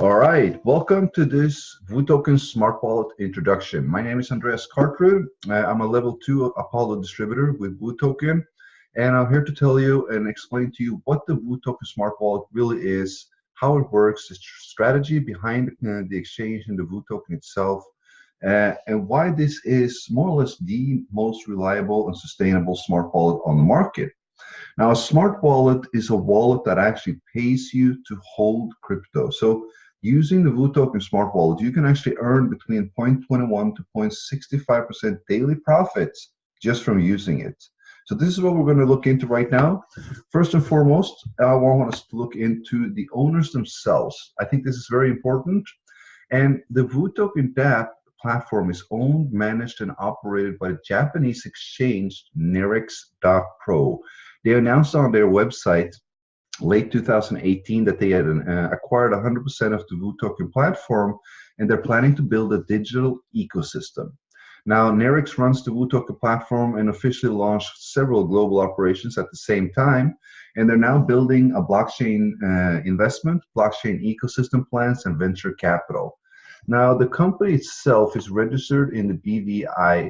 All right, welcome to this Budokan Smart Wallet introduction. My name is Andreas Cartrud. I'm a level 2 Apollo distributor with Budokan, and I'm here to tell you and explain to you what the Budokan Smart Wallet really is, how it works, the strategy behind the exchange and the Budokan itself, and why this is more or less the most reliable and sustainable smart wallet on the market. Now, a smart wallet is a wallet that actually pays you to hold crypto. So using the Budokan Smart Wallet, you can actually earn between 0.21 to 0.65% daily profits just from using it. So this is what we're going to look into right now. First and foremost, I want us to look into the owners themselves. I think this is very important. And the Budokan DApp platform is owned, managed, and operated by the Japanese exchange Nerex.pro. They announced on their website late 2018 that they had acquired 100% of the Budokan platform, and they're planning to build a digital ecosystem. Now, Nerex runs the Budokan platform and officially launched several global operations at the same time, and they're now building a blockchain investment, blockchain ecosystem plans, and venture capital. Now, the company itself is registered in the BVI,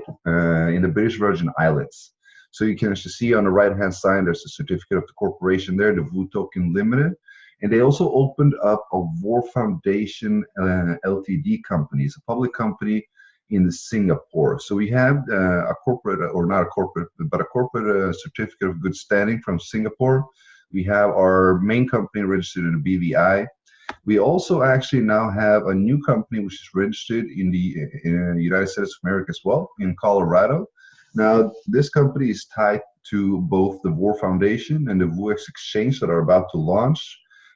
in the British Virgin Islands. So you can actually see on the right-hand side, there's a certificate of the corporation there, the Budokan Limited. And they also opened up a War Foundation Ltd company. It's a public company in Singapore. So we have a corporate, or not a corporate, but a corporate certificate of good standing from Singapore. We have our main company registered in the BVI. We also actually now have a new company which is registered in the United States of America as well, in Colorado. Now, this company is tied to both the War Foundation and the Woex Exchange that are about to launch.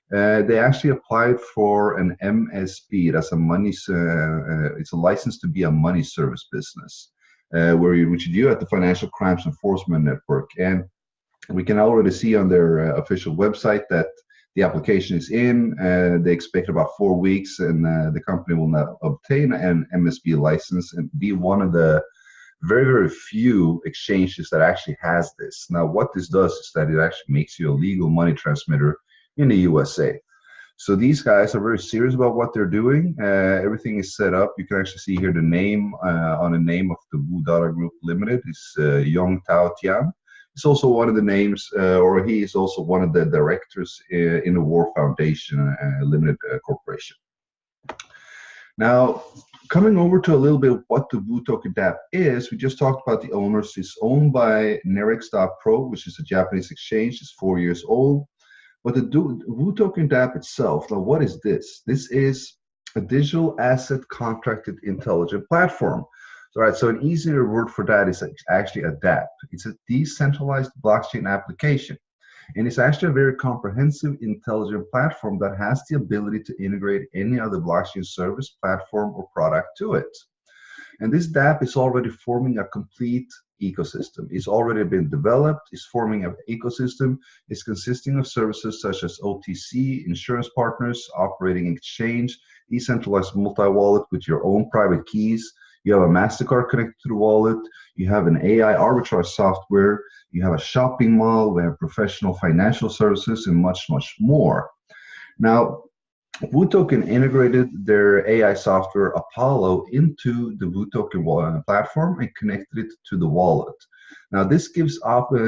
They actually applied for an MSB, that's a money, it's a license to be a money service business, which you do at the Financial Crimes Enforcement Network. And we can already see on their official website that the application is in. They expect about 4 weeks, and the company will now obtain an MSB license and be one of the very, very few exchanges that actually has this. Now, what this does is that it actually makes you a legal money transmitter in the USA. So these guys are very serious about what they're doing. Everything is set up. You can actually see here the name on the name of the Budokan Group Limited is Yong Tao Tian. It's also one of the names, or he is also one of the directors in the War Foundation Limited Corporation. Now, coming over to a little bit of what the Budokan DApp is, we just talked about the owners. It's owned by Nerex.pro, which is a Japanese exchange. It's 4 years old. But the Budokan DApp itself, now what is this? This is a digital asset contracted intelligent platform. All right, so an easier word for that is actually a DApp. It's a decentralized blockchain application. And it's actually a very comprehensive, intelligent platform that has the ability to integrate any other blockchain service, platform, or product to it. And this DApp is already forming a complete ecosystem. It's already been developed. It's forming an ecosystem. It's consisting of services such as OTC, insurance partners, operating exchange, decentralized multi-wallet with your own private keys. You have a MasterCard connected to the wallet. You have an AI arbitrage software. You have a shopping mall. We have professional financial services and much, much more. Now, Budokan integrated their AI software Apollo into the Budokan platform and connected it to the wallet. Now, this gives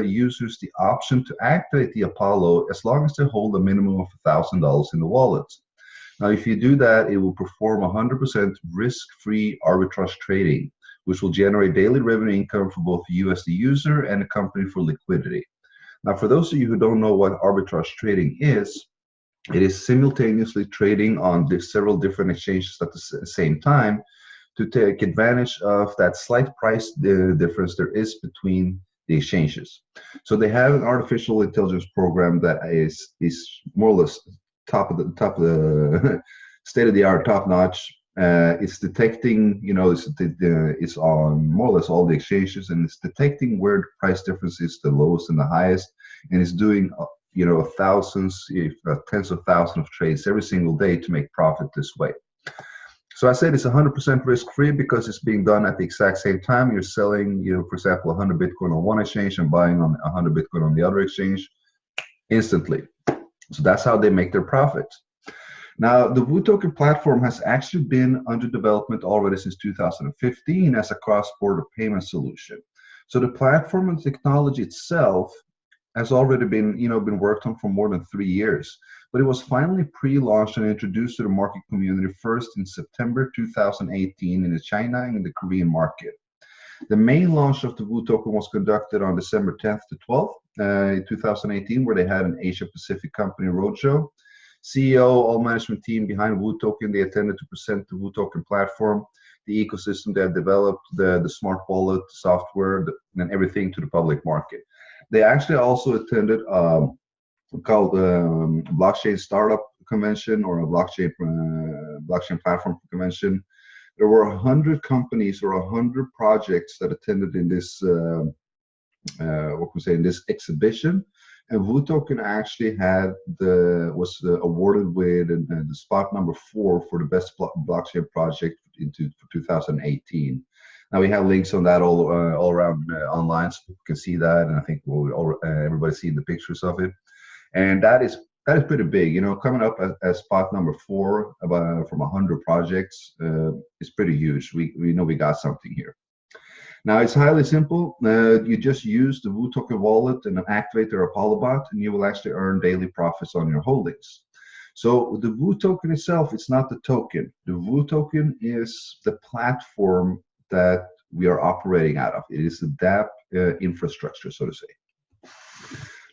users the option to activate the Apollo as long as they hold a minimum of $1,000 in the wallet. Now, if you do that, it will perform 100% risk-free arbitrage trading, which will generate daily revenue income for both you as the user and the company for liquidity. Now, for those of you who don't know what arbitrage trading is, it is simultaneously trading on several different exchanges at the same time to take advantage of that slight price difference there is between the exchanges. So they have an artificial intelligence program that is more or less top of the state-of-the-art, top-notch. It's detecting, it's on more or less all the exchanges, and it's detecting where the price difference is the lowest and the highest, and it's doing thousands, if tens of thousands of trades every single day to make profit this way. So I said it's 100% risk-free because it's being done at the exact same time. You're selling, for example, 100 Bitcoin on one exchange and buying on 100 Bitcoin on the other exchange instantly. So that's how they make their profits. Now, the Wotoken platform has actually been under development already since 2015 as a cross-border payment solution. So the platform and technology itself has already been worked on for more than 3 years, but it was finally pre-launched and introduced to the market community first in September 2018 in China and the Korean market. The main launch of the Wotoken was conducted on December 10th to 12th in 2018, where they had an Asia Pacific company roadshow. CEO, all management team behind Wotoken, they attended to present the Wotoken platform, the ecosystem they had developed, the smart wallet, the software, and everything to the public market. They actually also attended called blockchain startup convention or a blockchain platform convention. There were 100 companies or 100 projects that attended in this what can we say, in this exhibition, and Wotoken actually was awarded with the spot number 4 for the best blockchain project for 2018. Now we have links on that all around online, so people can see that, and I think everybody's seen the pictures of it, and that is pretty big. Coming up as spot number 4 from 100 projects is pretty huge. We know we got something here. Now it's highly simple. You just use the Budokan Wallet and activate their Apollo bot, and you will actually earn daily profits on your holdings. So the Wotoken itself, it's not the token. The Wotoken is the platform that we are operating out of. It is the DApp infrastructure, so to say.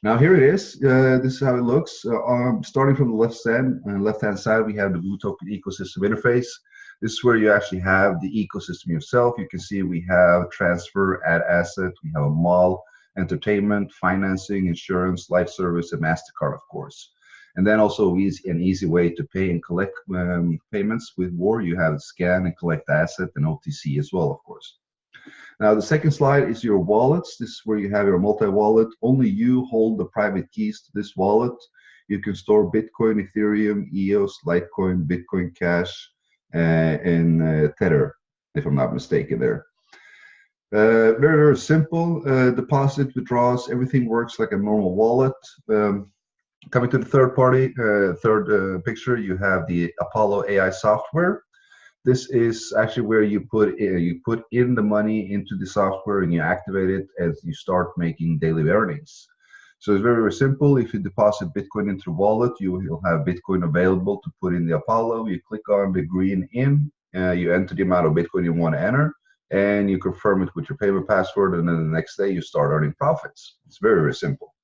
Now here it is. This is how it looks. Starting from the left-hand side, we have the Wotoken ecosystem interface. This is where you actually have the ecosystem yourself. You can see we have transfer, add asset, we have a mall, entertainment, financing, insurance, life service, and MasterCard, of course. And then also an easy way to pay and collect payments with WAR. You have scan and collect asset and OTC as well, of course. Now the second slide is your wallets. This is where you have your multi-wallet. Only you hold the private keys to this wallet. You can store Bitcoin, Ethereum, EOS, Litecoin, Bitcoin Cash, and Tether, if I'm not mistaken there. Very, very simple. Deposit, withdrawals, everything works like a normal wallet. Coming to the third picture, you have the Apollo AI software. This is actually where you put in the money into the software and you activate it as you start making daily earnings. So it's very, very simple. If you deposit Bitcoin into the wallet, you will have Bitcoin available to put in the Apollo. You click on the green in, you enter the amount of Bitcoin you want to enter, and you confirm it with your payment password, and then the next day you start earning profits. It's very, very simple.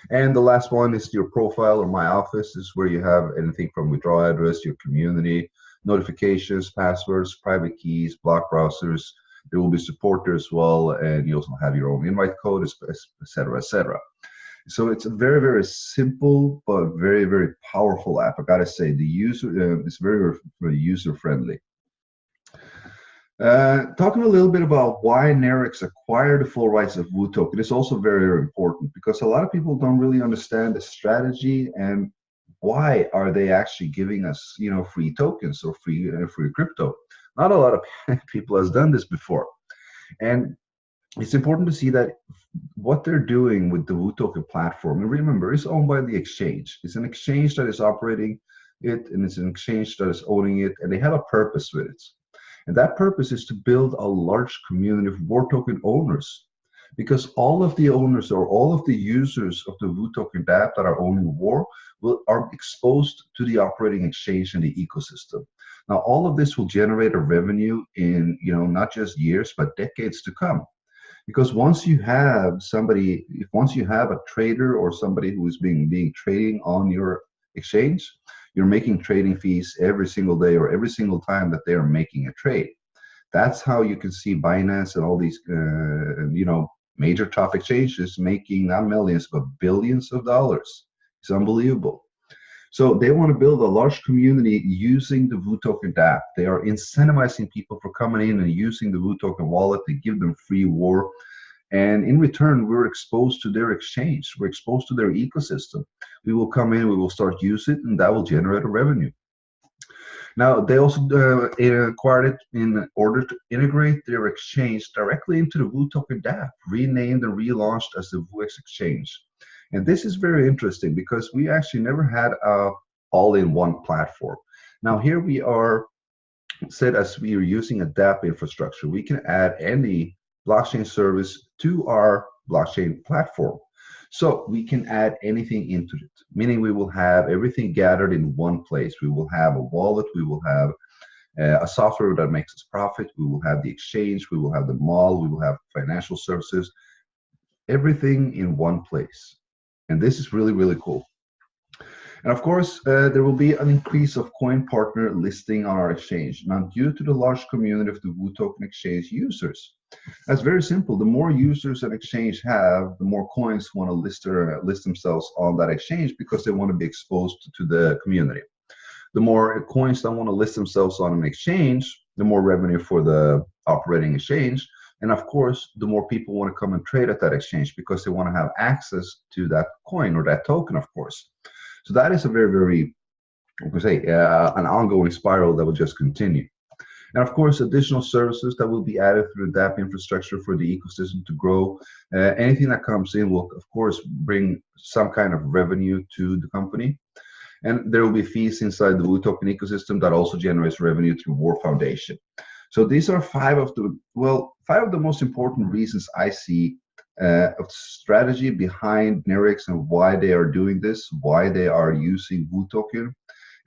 And the last one is your profile or My Office. This is where you have anything from withdrawal address, your community, notifications, passwords, private keys, block browsers. There will be support there as well, and you also have your own invite code, etc., etc. So it's a very, very simple but very, very powerful app. I gotta say, the user is very, very user friendly. Talking a little bit about why Nerex acquired the full rights of Wotoken is also very, very important, because a lot of people don't really understand the strategy and why are they actually giving us, free tokens or free crypto. Not a lot of people has done this before, and it's important to see that what they're doing with the Wotoken platform, and remember, it's owned by the exchange. It's an exchange that is operating it, and it's an exchange that is owning it, and they have a purpose with it. And that purpose is to build a large community of Wotoken owners, because all of the owners or all of the users of the Wotoken DApp that are owning WAR are exposed to the operating exchange and the ecosystem. Now, all of this will generate a revenue in, not just years, but decades to come. Because once you have a trader or somebody who is being trading on your exchange, you're making trading fees every single day or every single time that they are making a trade. That's how you can see Binance and all these, major top exchanges making not millions but billions of dollars. It's unbelievable. So they want to build a large community using the Wotoken DApp. They are incentivizing people for coming in and using the Wotoken wallet. They give them free WAR. And in return, we're exposed to their exchange. We're exposed to their ecosystem. We will come in, we will start use it, and that will generate a revenue. Now, they also acquired it in order to integrate their exchange directly into the Wotoken DApp, renamed and relaunched as the Woex Exchange. And this is very interesting because we actually never had a all in one platform. Now here we are set as we are using a DApp infrastructure. We can add any blockchain service to our blockchain platform. So we can add anything into it, meaning we will have everything gathered in one place. We will have a wallet, we will have a software that makes us profit, we will have the exchange, we will have the mall, we will have financial services, everything in one place. And this is really, really cool. And of course, there will be an increase of coin partner listing on our exchange. Now, due to the large community of the Wotoken exchange users, that's very simple. The more users an exchange have, the more coins want to list themselves on that exchange because they want to be exposed to the community. The more coins that want to list themselves on an exchange, the more revenue for the operating exchange. And of course, the more people want to come and trade at that exchange because they want to have access to that coin or that token, of course. So that is a very, very, I would say, an ongoing spiral that will just continue. And of course, additional services that will be added through the DApp infrastructure for the ecosystem to grow. Anything that comes in will, of course, bring some kind of revenue to the company. And there will be fees inside the Wotoken ecosystem that also generates revenue through War Foundation. So these are five of the most important reasons I see of strategy behind Nerex and why they are doing this, why they are using Wotoken.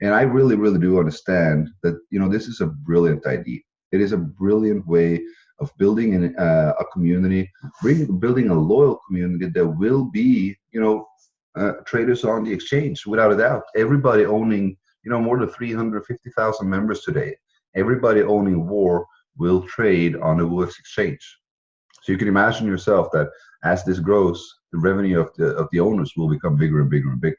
And I really, really do understand that, this is a brilliant idea. It is a brilliant way of building a community, building a loyal community that will be, traders on the exchange, without a doubt. Everybody owning, more than 350,000 members today. Everybody owning War will trade on the Woex Exchange. So you can imagine yourself that as this grows, the revenue of the owners will become bigger and bigger and bigger.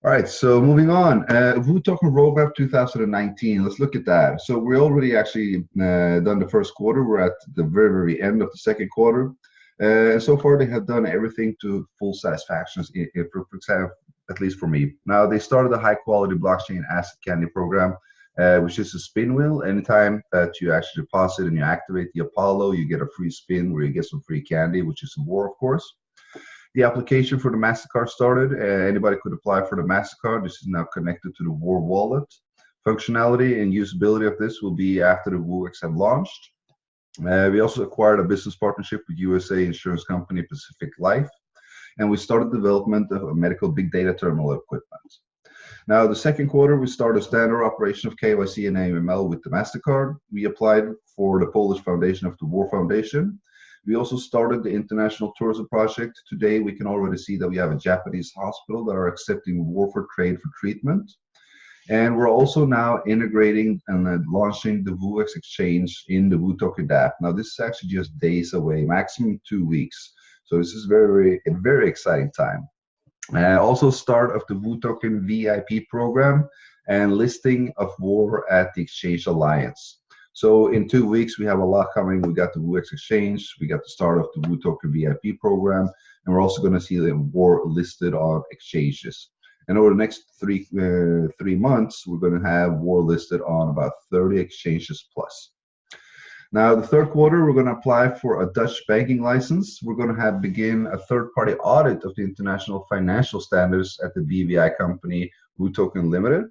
All right, so moving on, Wotoken Roadmap 2019. Let's look at that. So we already actually done the first quarter. We're at the very, very end of the second quarter. And so far, they have done everything to full satisfaction, for example, at least for me. Now, they started a high-quality blockchain asset candy program, which is a spin wheel. Anytime that you actually deposit and you activate the Apollo, you get a free spin where you get some free candy, which is War, of course. The application for the MasterCard started. Anybody could apply for the MasterCard. This is now connected to the War wallet. Functionality and usability of this will be after the Woex have launched. We also acquired a business partnership with USA insurance company Pacific Life, and we started development of a medical big data terminal equipment. Now, the second quarter, we started standard operation of KYC and AML with the MasterCard. We applied for the Polish Foundation of the War Foundation. We also started the international tourism project. Today, we can already see that we have a Japanese hospital that are accepting War for trade for treatment. And we're also now integrating and launching the Woex Exchange in the Wotoken DApp. Now, this is actually just days away, maximum 2 weeks. So this is a very exciting time. Also start of the Wotoken VIP program and listing of War at the Exchange Alliance. So in 2 weeks, we have a lot coming. We got the Woex Exchange, we got the start of the Wotoken VIP program, and we're also going to see the War listed on exchanges. And over the next three months, we're going to have War listed on about 30 exchanges plus. Now, the third quarter, we're going to apply for a Dutch banking license. We're going to begin a third-party audit of the international financial standards at the BVI company, Wotokan Limited.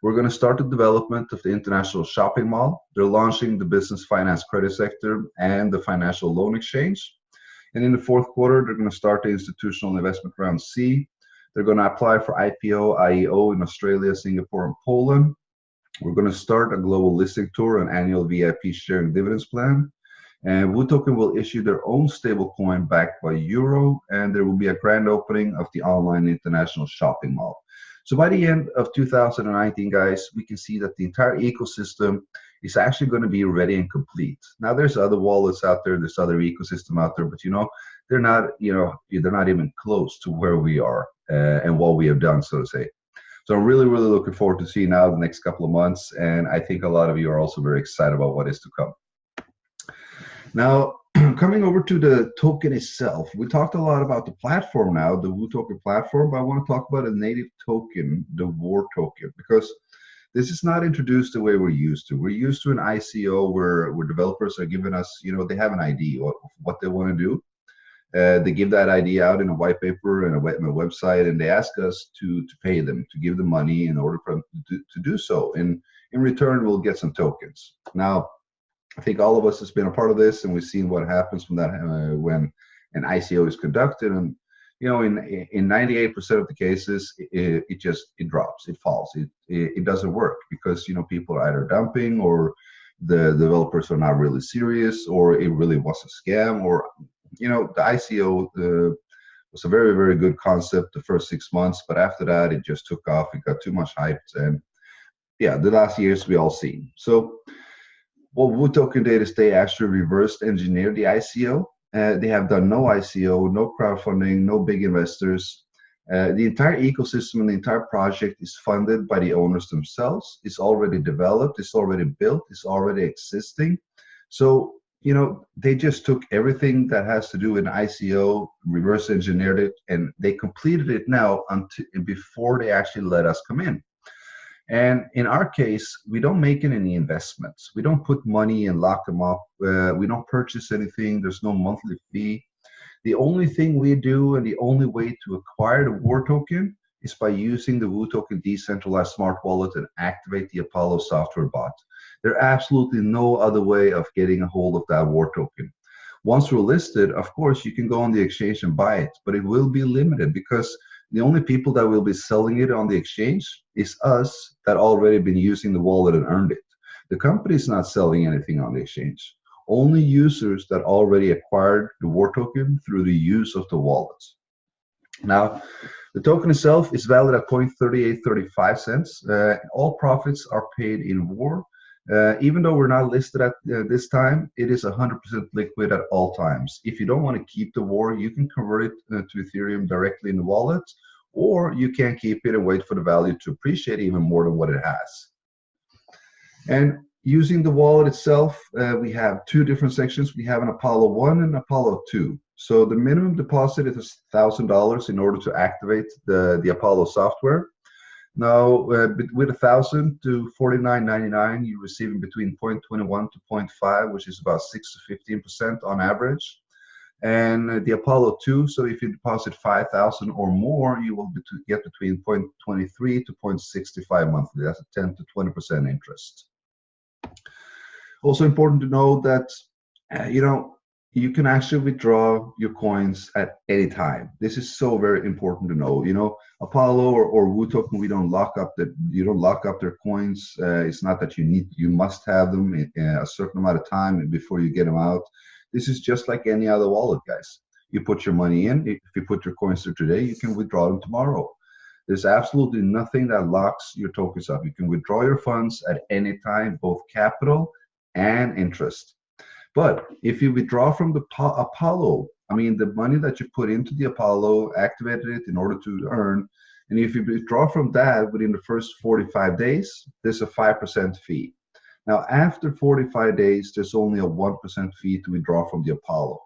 We're going to start the development of the international shopping mall. They're launching the business finance credit sector and the financial loan exchange. And in the fourth quarter, they're going to start the institutional investment round C. They're going to apply for IPO, IEO in Australia, Singapore, and Poland. We're going to start a global listing tour and annual VIP sharing dividends plan. And Wotoken will issue their own stablecoin backed by Euro, and there will be a grand opening of the online international shopping mall. So by the end of 2019, guys, we can see that the entire ecosystem is actually going to be ready and complete. Now, there's other wallets out there, there's other ecosystem out there, but they're not even close to where we are and what we have done, so to say. So I'm really, really looking forward to seeing now the next couple of months, and I think a lot of you are also very excited about what is to come. Now, coming over to the token itself, we talked a lot about the platform now, the Wotoken platform, but I want to talk about a native token, the War token, because this is not introduced the way we're used to. We're used to an ICO where developers are giving us, they have an idea of what they want to do. They give that ID out in a white paper and a website, and they ask us to pay them, to give them money in order for them to do so. And in return, we'll get some tokens. Now, I think all of us has been a part of this, and we've seen what happens from that when an ICO is conducted. And you know, in 98% of the cases, it drops, it falls, it doesn't work because you know people are either dumping, or the developers are not really serious, or it really was a scam, or you know, the ICO was a very, very good concept the first 6 months, but after that it just took off. It got too much hype, and yeah, the last years we all seen. So what Wotoken did is they actually reversed engineered the ICO. They have done no ICO, no crowdfunding, no big investors. The entire ecosystem and the entire project is funded by the owners themselves. It's already developed, it's already built, it's already existing. So, you know, they just took everything that has to do with ICO, reverse engineered it, and they completed it now before they actually let us come in. And in our case, we don't make any investments. We don't put money and lock them up. We don't purchase anything. There's no monthly fee. The only thing we do, and the only way to acquire the War token, is by using the Wotoken decentralized smart wallet and activate the Apollo software bot. There's absolutely no other way of getting a hold of that War token. Once we're listed, of course, you can go on the exchange and buy it, but it will be limited because the only people that will be selling it on the exchange is us that already been using the wallet and earned it. The company is not selling anything on the exchange. Only users that already acquired the War token through the use of the wallets. Now, the token itself is valid at 0.3835. All profits are paid in War. Even though we're not listed at this time, it is 100% liquid at all times. If you don't want to keep the War, you can convert it to Ethereum directly in the wallet, or you can keep it and wait for the value to appreciate even more than what it has. And using the wallet itself, we have two different sections. We have an Apollo 1 and Apollo 2. So the minimum deposit is $1,000 in order to activate the Apollo software. Now, with 1,000 to $49.99, you're receiving between 0.21 to 0.5, which is about 6 to 15% on average. And the Apollo 2, so if you deposit 5,000 or more, you will get between 0.23 to 0.65 monthly. That's a 10 to 20% interest. Also important to know that, you know, you can actually withdraw your coins at any time. This is so very important to know. You know, Apollo or Wotoken, you don't lock up their coins. It's not that you must have them in a certain amount of time before you get them out. This is just like any other wallet, guys. You put your money in. If you put your coins there today, you can withdraw them tomorrow. There's absolutely nothing that locks your tokens up. You can withdraw your funds at any time, both capital and interest. But if you withdraw from the Apollo, I mean, the money that you put into the Apollo, activated it in order to earn, and if you withdraw from that within the first 45 days, there's a 5% fee. Now, after 45 days, there's only a 1% fee to withdraw from the Apollo.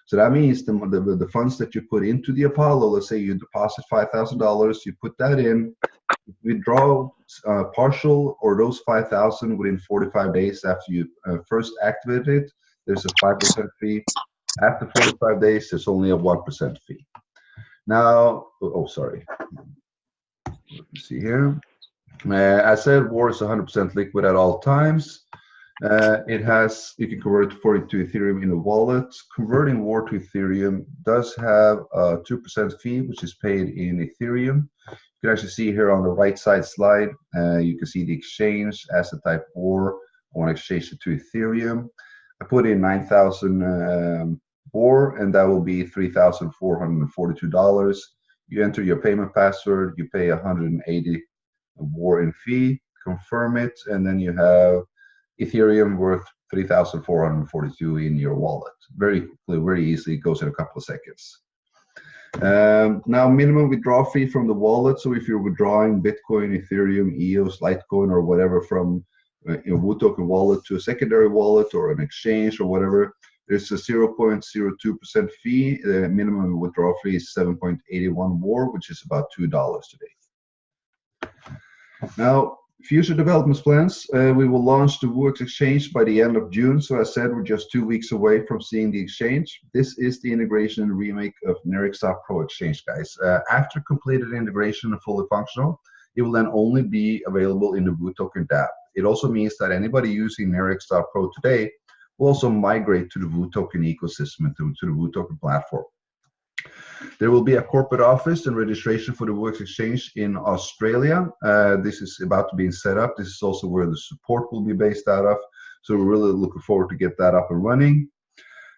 So that means the funds that you put into the Apollo, let's say you deposit $5,000, you put that in, withdraw partial or those 5,000 within 45 days after you first activate it, there's a 5% fee. After 45 days, there's only a 1% fee. Now, sorry. Let me see here. I said War is 100% liquid at all times. You can convert it to Ethereum in the wallet. Converting War to Ethereum does have a 2% fee, which is paid in Ethereum. You can actually see here on the right side slide, you can see the exchange, asset type War. I want to exchange it to Ethereum. I put in 9,000 War, and that will be $3,442. You enter your payment password, you pay 180 War in fee, confirm it, and then you have Ethereum worth 3,442 in your wallet. Very easy. It goes in a couple of seconds. Now, minimum withdrawal fee from the wallet. So if you're withdrawing Bitcoin, Ethereum, EOS, Litecoin, or whatever from a Wotoken wallet to a secondary wallet or an exchange or whatever, there's a 0.02% fee. The minimum withdrawal fee is 7.81 War, which is about $2 today. Now, Future developments plans. We will launch the Woex Exchange by the end of June. So as I said, we're just 2 weeks away from seeing the exchange. This is the integration and remake of Nerix.pro Exchange, guys. After completed integration and fully functional, it will then only be available in the Budokan DApp. It also means that anybody using Nerix.pro today will also migrate to the Budokan ecosystem and to the Budokan platform. There will be a corporate office and registration for the Woex Exchange in Australia. This is about to be set up. This is also where the support will be based out of. So we're really looking forward to get that up and running.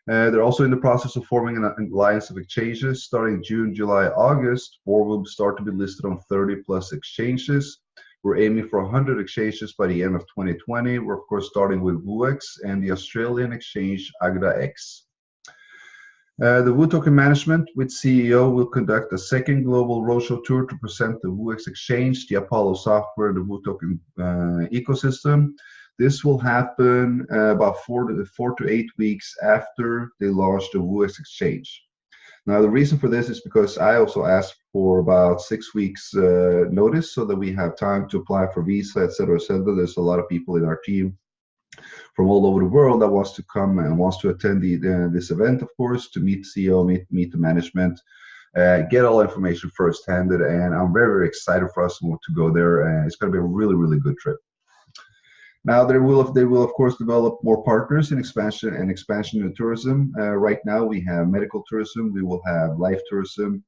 They're also in the process of forming an alliance of exchanges starting June, July, August. Or will start to be listed on 30+ exchanges. We're aiming for 100 exchanges by the end of 2020. We're of course starting with Woex and the Australian exchange AgdaX. The Budokan management with CEO will conduct a second global roadshow tour to present the Woex Exchange, the Apollo software, the Budokan ecosystem. This will happen about 4 to 8 weeks after they launch the Woex Exchange. Now, the reason for this is because I also asked for about 6 weeks notice so that we have time to apply for visa, etc., etc. There's a lot of people in our team from all over the world that wants to come and wants to attend this event, of course, to meet the CEO, meet the management, get all information firsthand. And I'm very, very excited for us to go there. It's going to be a really, really good trip. Now, they will of course develop more partners in expansion in tourism. Right now, we have medical tourism, we will have life tourism,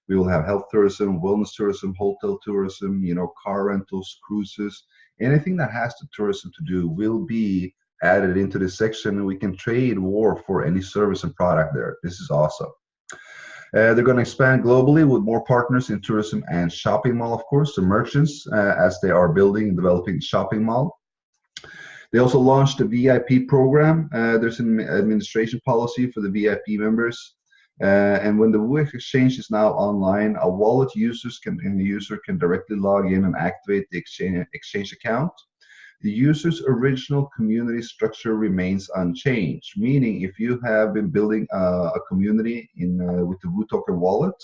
we will have health tourism, wellness tourism, hotel tourism, car rentals, cruises. Anything that has to tourism to do will be added into this section, and we can trade war for any service and product there. This is awesome. They're going to expand globally with more partners in tourism and shopping mall, of course, the merchants, as they are building and developing shopping mall. They also launched a VIP program. There's an administration policy for the VIP members. And when the Woex Exchange is now online, a wallet user can directly log in and activate the exchange account. The user's original community structure remains unchanged, meaning if you have been building a community with the Budokan Wallet,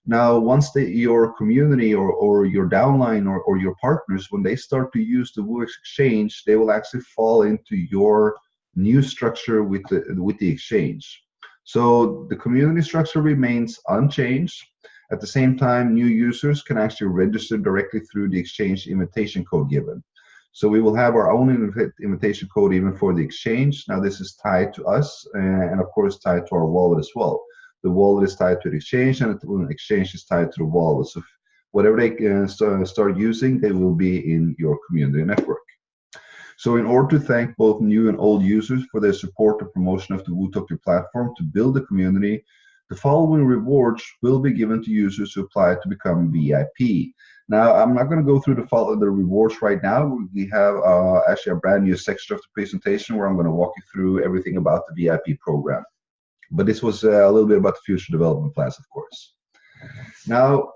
now once your community or your downline or your partners, when they start to use the Woex Exchange, they will actually fall into your new structure with the exchange. So the community structure remains unchanged. At the same time, new users can actually register directly through the exchange invitation code given. So we will have our own invitation code even for the exchange. Now this is tied to us and of course tied to our wallet as well. The wallet is tied to the exchange and the exchange is tied to the wallet. So whatever they start using, they will be in your community network. So in order to thank both new and old users for their support and promotion of the Budokan platform to build the community, the following rewards will be given to users who apply to become VIP. Now, I'm not going to go through the rewards right now. We have actually a brand new section of the presentation where I'm going to walk you through everything about the VIP program. But this was a little bit about the future development plans, of course. Now,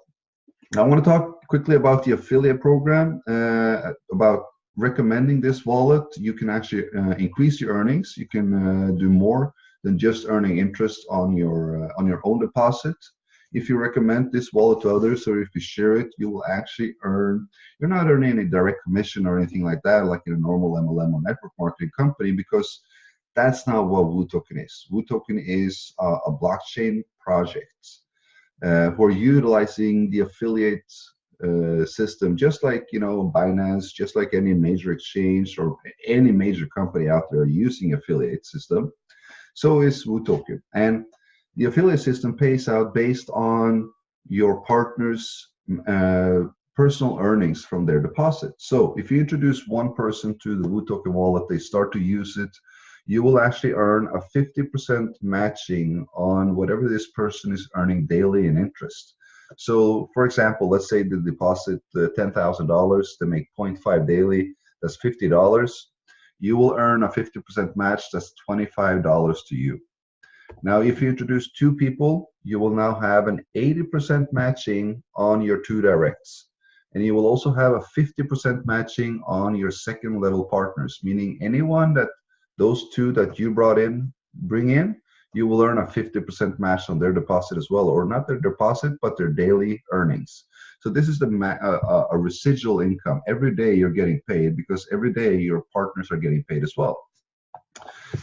I want to talk quickly about the affiliate program, about recommending this wallet. You can actually increase your earnings. You can do more than just earning interest on your own deposit. If you recommend this wallet to others, or if you share it, you will actually earn. You're not earning any direct commission or anything like that, like in a normal MLM or network marketing company, because that's not what Budokan is. Budokan is a blockchain project who are utilizing the affiliate system, just like Binance, just like any major exchange or any major company out there using affiliate system. So is Budokan, and the affiliate system pays out based on your partner's personal earnings from their deposit. So if you introduce one person to the Budokan wallet, they start to use it, you will actually earn a 50% matching on whatever this person is earning daily in interest. So for example, let's say they deposit $10,000, they make 0.5 daily, that's $50. You will earn a 50% match, that's $25 to you. Now, if you introduce two people, you will now have an 80% matching on your two directs. And you will also have a 50% matching on your second level partners, meaning anyone that those two that you bring in, you will earn a 50% match on their deposit as well, or not their deposit, but their daily earnings. So this is a residual income. Every day you're getting paid because every day your partners are getting paid as well.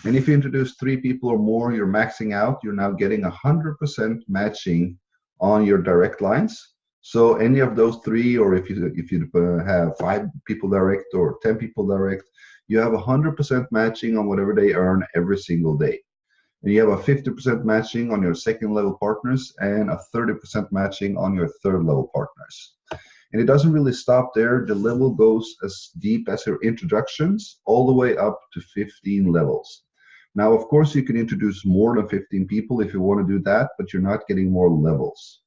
And if you introduce 3 people or more, you're maxing out. You're now getting 100% matching on your direct lines. So any of those 3, or if you have 5 people direct or 10 people direct, you have 100% matching on whatever they earn every single day. And you have a 50% matching on your second level partners and a 30% matching on your third level partners. And it doesn't really stop there. The level goes as deep as your introductions, all the way up to 15 levels. Now, of course, you can introduce more than 15 people if you want to do that, but you're not getting more levels.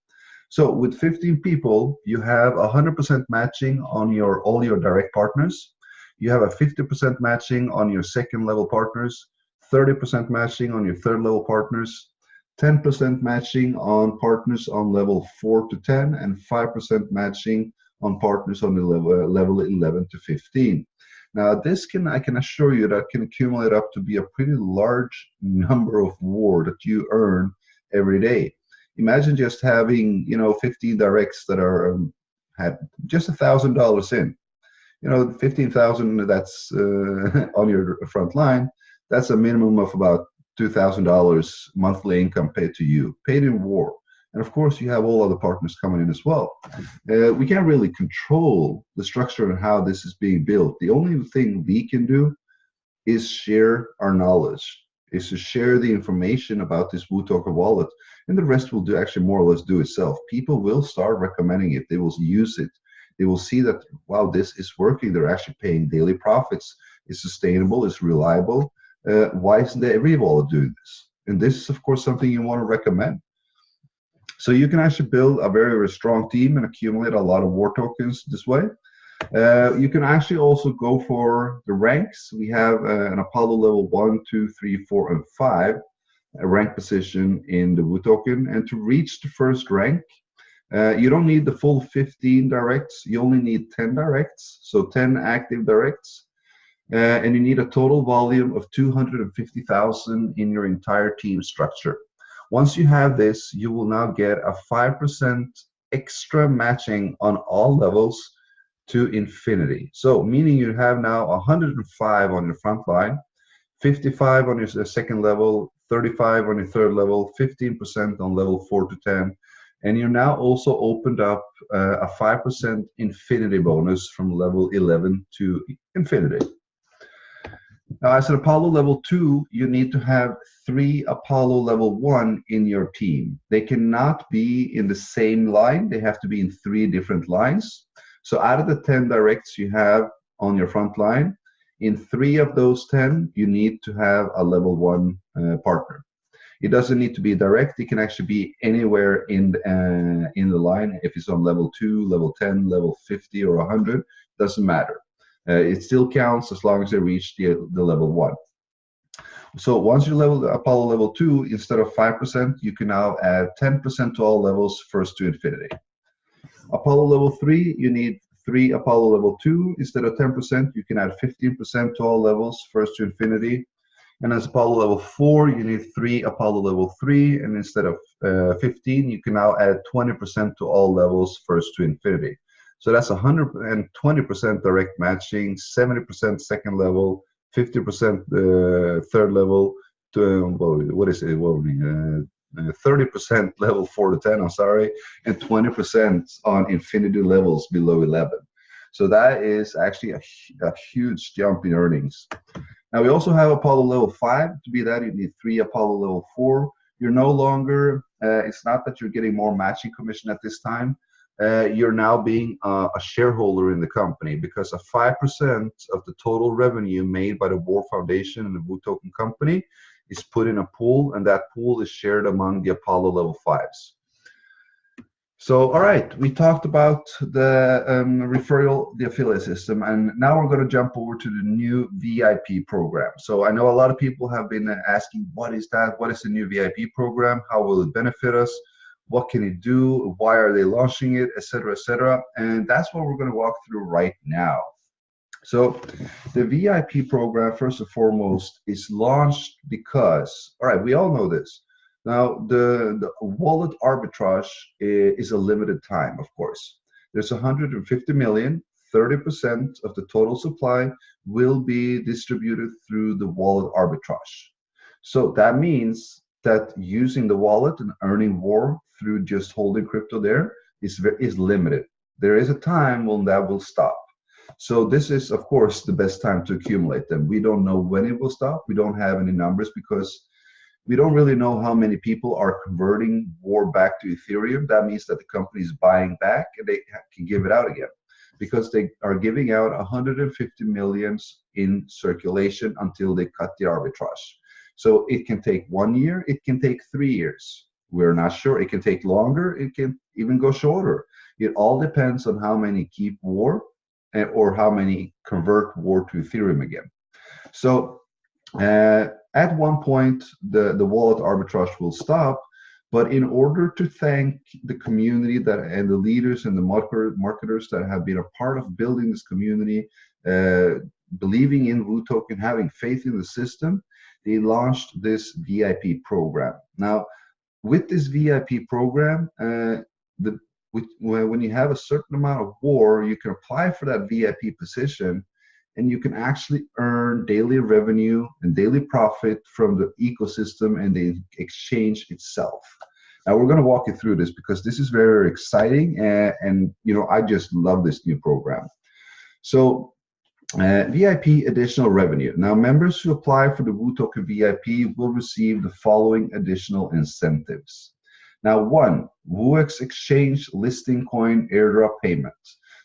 So with 15 people, you have 100% matching on all your direct partners. You have a 50% matching on your second level partners, 30% matching on your third level partners, 10% matching on partners on level 4 to 10, and 5% matching on partners on the level 11 to 15. Now, this I can assure you that can accumulate up to be a pretty large number of WHR that you earn every day. Imagine just having, 15 directs that are had just $1,000 in. 15,000 that's on your front line. That's a minimum of about $2,000 monthly income paid to you, paid in WHR. And of course, you have all other partners coming in as well. We can't really control the structure and how this is being built. The only thing we can do is share our knowledge, is to share the information about this Budokan Wallet, and the rest will actually more or less do itself. People will start recommending it. They will use it. They will see that, wow, this is working. They're actually paying daily profits. It's sustainable. It's reliable. Why isn't every wallet doing this? And this is, of course, something you want to recommend. So you can actually build a very, very strong team and accumulate a lot of WHR tokens this way. You can actually also go for the ranks. We have an Apollo level 1, 2, 3, 4, and 5 a rank position in the Budokan. And to reach the first rank, you don't need the full 15 directs. You only need 10 directs, so 10 active directs. And you need a total volume of 250,000 in your entire team structure. Once you have this, you will now get a 5% extra matching on all levels to infinity. So meaning you have now 105 on your front line, 55 on your second level, 35 on your third level, 15% on level 4 to 10. And you're now also opened up a 5% infinity bonus from level 11 to infinity. Now, as an Apollo level 2, you need to have 3 Apollo level 1 in your team. They cannot be in the same line. They have to be in 3 different lines. So out of the 10 directs you have on your front line, in 3 of those 10, you need to have a level 1 partner. It doesn't need to be direct. It can actually be anywhere in the line. If it's on level 2, level 10, level 50, or 100, doesn't matter. It still counts as long as they reach the level 1. So once you level Apollo level 2, instead of 5%, you can now add 10% to all levels first to infinity. Apollo level 3, you need 3 Apollo level 2. Instead of 10%, you can add 15% to all levels first to infinity. And as Apollo level 4, you need 3 Apollo level 3. And instead of 15, you can now add 20% to all levels first to infinity. So that's 120% direct matching, 70% second level, 50% third level, to, what is it? 30% level 4 to 10, I'm sorry, and 20% on infinity levels below 11. So that is actually a huge jump in earnings. Now we also have Apollo level 5. To be that, you need 3 Apollo level 4. You're no longer, it's not that you're getting more matching commission at this time. You're now being a shareholder in the company, because a 5% of the total revenue made by the WHR Foundation and the Budokan company is put in a pool, and that pool is shared among the Apollo level 5s. So, all right, we talked about the referral, the affiliate system, and now we're going to jump over to the new VIP program. So I know a lot of people have been asking, what is that? What is the new VIP program? How will it benefit us? What can it do? Why are they launching it, etc., etc.? And that's what we're going to walk through right now. So the VIP program, first and foremost, is launched because, all right, we all know this. Now, the wallet arbitrage is a limited time, of course. there's 150 million. 30% of the total supply will be distributed through the wallet arbitrage. So that means that using the wallet and earning more through just holding crypto there is limited. There is a time when that will stop. So this is, of course, the best time to accumulate them. We don't know when it will stop. We don't have any numbers because we don't really know how many people are converting WAR back to Ethereum. That means that the company is buying back and they can give it out again, because they are giving out 150 millions in circulation until they cut the arbitrage. So it can take 1 year, it can take 3 years. We're not sure. It can take longer, it can even go shorter. It all depends on how many keep WAR or how many convert WAR to Ethereum again. So at one point, the wallet arbitrage will stop. But in order to thank the community and the leaders and the marketers that have been a part of building this community, believing in Wotoken, having faith in the system, they launched this VIP program. Now, with this VIP program, when you have a certain amount of WAR, you can apply for that VIP position, and you can actually earn daily revenue and daily profit from the ecosystem and the exchange itself. Now we're going to walk you through this because this is very, very exciting, and you know, I just love this new program. So VIP additional revenue. Now members who apply for the Wotoken VIP will receive the following additional incentives. Now, 1, Woex Exchange listing coin airdrop payment.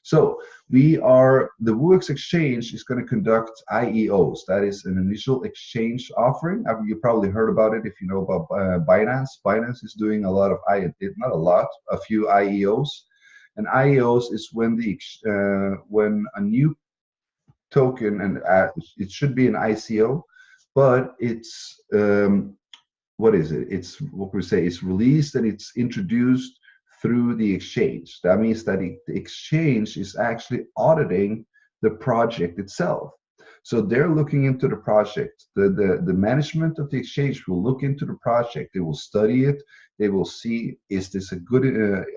So the Woex Exchange is going to conduct IEOs. That is an initial exchange offering. You probably heard about it if you know about Binance. Binance is doing a lot of, not a lot, a few IEOs. And IEOs is when when a new token, and it should be an ICO, but it's what is it? It's what we say. It's released and it's introduced through the exchange. That means that the exchange is actually auditing the project itself. So they're looking into the project. The management of the exchange will look into the project. They will study it. They will see, is this a good,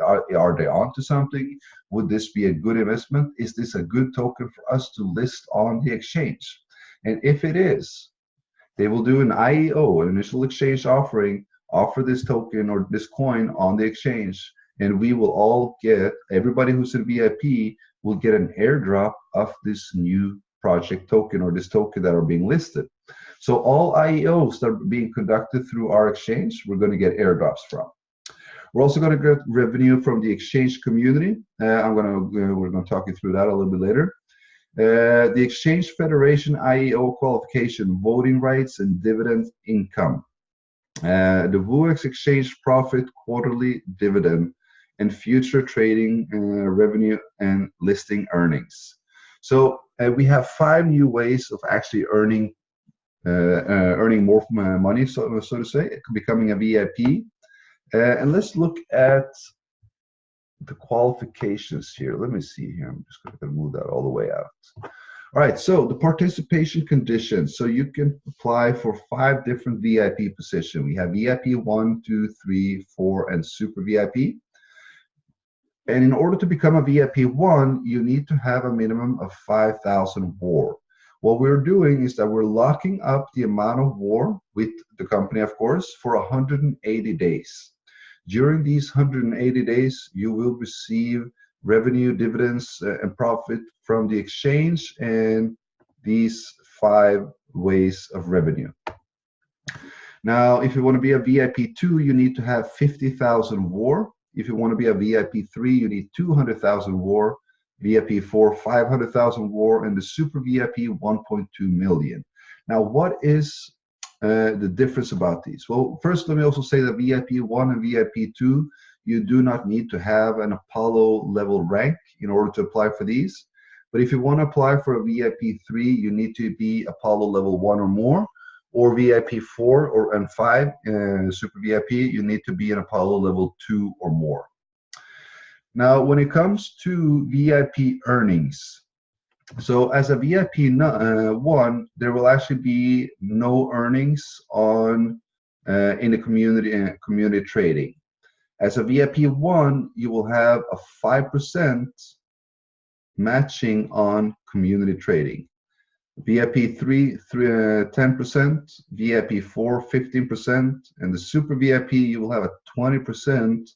are they onto something? Would this be a good investment? Is this a good token for us to list on the exchange? And if it is, they will do an IEO, an initial exchange offering, offer this token or this coin on the exchange, and we will all get, everybody who's in VIP will get an airdrop of this new project token or this token that are being listed. So all IEOs that are being conducted through our exchange, we're going to get airdrops from. We're also going to get revenue from the exchange community. We're going to talk you through that a little bit later. The Exchange Federation IEO qualification, voting rights, and dividend income. The Woex Exchange profit quarterly dividend, and future trading revenue and listing earnings. So we have 5 new ways of actually earning more money, so to say, becoming a VIP. And let's look at the qualifications here. Let me see here. I'm just going to move that all the way out. All right, so the participation conditions. So you can apply for 5 different VIP positions. We have VIP 1, 2, 3, 4, and Super VIP. And in order to become a VIP 1, you need to have a minimum of 5,000 WAR. What we're doing is that we're locking up the amount of WAR with the company, of course, for 180 days. During these 180 days, you will receive revenue, dividends, and profit from the exchange and these 5 ways of revenue. Now, if you want to be a VIP 2, you need to have 50,000 WAR. If you want to be a VIP 3, you need 200,000 WAR. VIP 4, 500,000 WAR, and the Super VIP 1.2 million. Now, what is the difference about these? Well, first, let me also say that VIP 1 and VIP 2, you do not need to have an Apollo level rank in order to apply for these. But if you want to apply for a VIP 3, you need to be Apollo level 1 or more, or VIP 4 and 5, Super VIP, you need to be an Apollo level 2 or more. Now, when it comes to VIP earnings, so as a VIP 1, there will actually be no earnings on in the community trading. As a VIP 1, you will have a 5% matching on community trading. VIP 3, 10%, VIP 4, 15%, and the Super VIP, you will have a 20%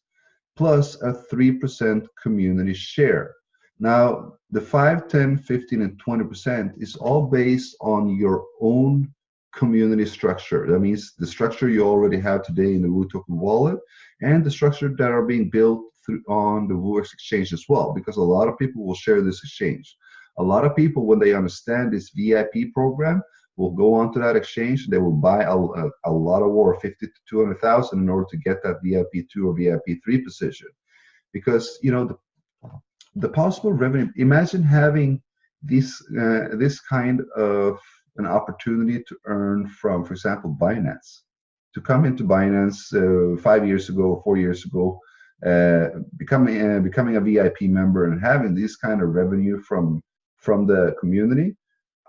plus a 3% community share. Now, the 5, 10, 15, and 20% is all based on your own community structure. That means the structure you already have today in the Budokan Wallet and the structure that are being built on the Woex Exchange as well, because a lot of people will share this exchange. A lot of people, when they understand this VIP program, will go onto that exchange. They will buy a lot of war, 50 to 200,000, in order to get that VIP 2 or VIP 3 position. Because the possible revenue. Imagine having this kind of an opportunity to earn from, for example, Binance. To come into Binance 5 years ago or 4 years ago, becoming a VIP member and having this kind of revenue from the community.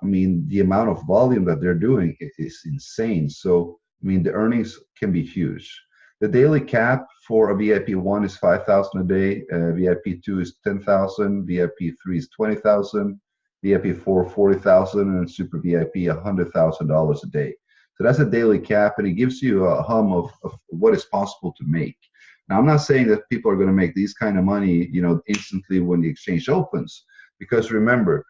I mean, the amount of volume that they're doing is insane. So, I mean, the earnings can be huge. The daily cap for a VIP 1 is 5,000 a day. VIP 2 is 10,000. VIP 3 is 20,000. VIP 4, 40,000, and Super VIP $100,000 a day. So that's a daily cap, and it gives you a hum of what is possible to make. Now, I'm not saying that people are going to make these kind of money, instantly when the exchange opens, because remember,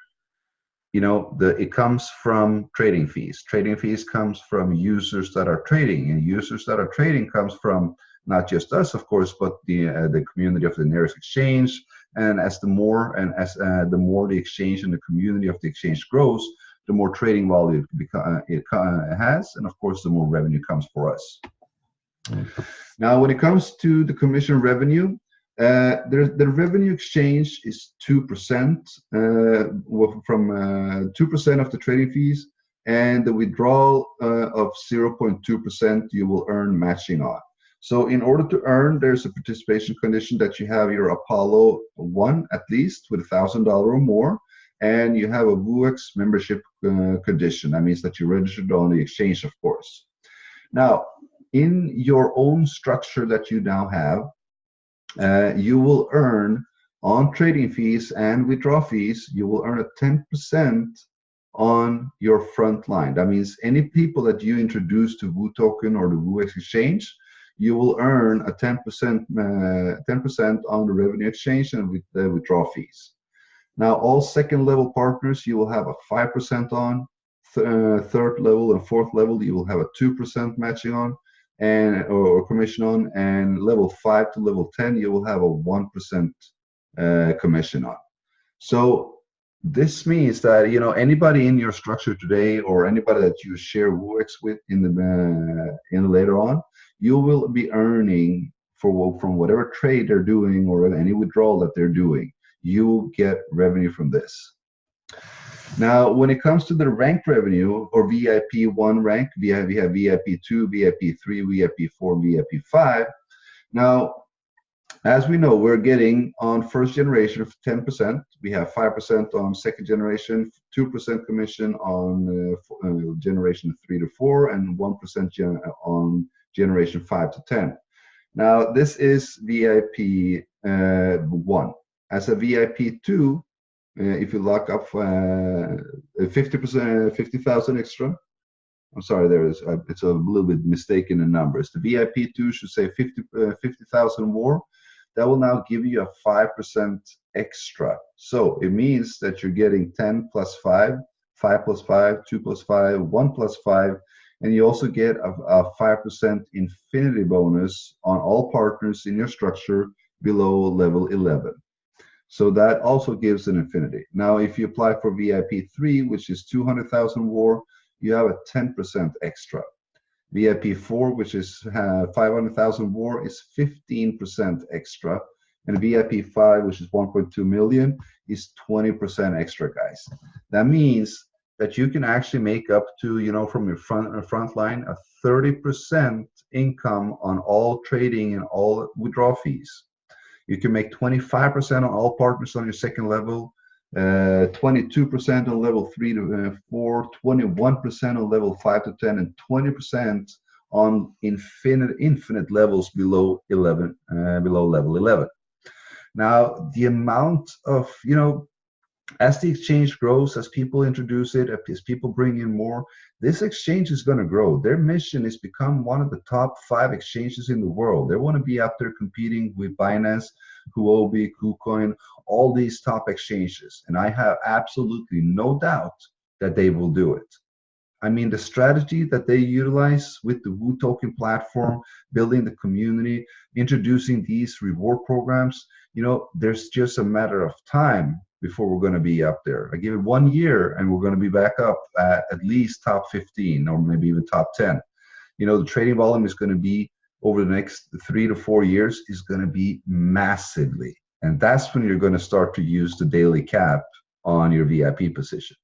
it comes from trading fees. Trading fees comes from users that are trading, and users that are trading comes from not just us, of course, but the community of the nearest exchange. And as the more the exchange and the community of the exchange grows, the more trading volume it has, and of course, the more revenue comes for us. Now, when it comes to the commission revenue, the revenue exchange is 2%, from 2% of the trading fees, and the withdrawal of 0.2% you will earn matching on. So in order to earn, there's a participation condition that you have your Apollo 1 at least with $1,000 or more, and you have a Woex membership condition. That means that you registered on the exchange, of course. Now, in your own structure that you now have, you will earn on trading fees and withdrawal fees, you will earn a 10% on your front line. That means any people that you introduce to Budokan or the Woex Exchange, you will earn a 10% on the revenue exchange and with the withdrawal fees. Now, all second level partners, you will have a 5% on. Third level and fourth level, you will have a 2% matching on, or commission on, and level 5 to level 10, you will have a 1% commission on. So this means that anybody in your structure today, or anybody that you share Woex with in the later on, you will be earning from whatever trade they're doing or any withdrawal that they're doing. You will get revenue from this. Now, when it comes to the ranked revenue, or VIP 1 rank, we have VIP 2, VIP 3, VIP 4, VIP 5. Now, as we know, we're getting on first generation of 10%. We have 5% on second generation, 2% commission on generation 3 to 4, and 1% on generation 5 to 10. Now, this is VIP 1. As a VIP 2, if you lock up 50,000 extra, I'm sorry, it's a little bit mistaken in numbers. The VIP 2 should say 50,000 more. That will now give you a 5% extra. So it means that you're getting 10 plus 5, 5 plus 5, 2 plus 5, 1 plus 5, and you also get a 5% infinity bonus on all partners in your structure below level 11. So that also gives an infinity. Now, if you apply for VIP 3, which is 200,000 war, you have a 10% extra. VIP 4, which is 500,000 war, is 15% extra. And VIP 5, which is 1.2 million, is 20% extra, guys. That means that you can actually make up to, from your front line, a 30% income on all trading and all withdrawal fees. You can make 25% on all partners on your second level, 22% on level 3 to 4, 21% on level 5 to 10, and 20% on infinite levels below level 11. Now, the amount of, as the exchange grows, as people introduce it, as people bring in more, this exchange is going to grow. Their mission is become one of the top 5 exchanges in the world. They want to be up there competing with Binance, Huobi, KuCoin, all these top exchanges. And I have absolutely no doubt that they will do it. I mean, the strategy that they utilize with the WooToken platform, building the community, introducing these reward programs, there's just a matter of time before we're going to be up there. I give it 1 year and we're going to be back up at least top 15 or maybe even top 10. The trading volume is going to be over the next 3 to 4 years is going to be massively. And that's when you're going to start to use the daily cap on your VIP position.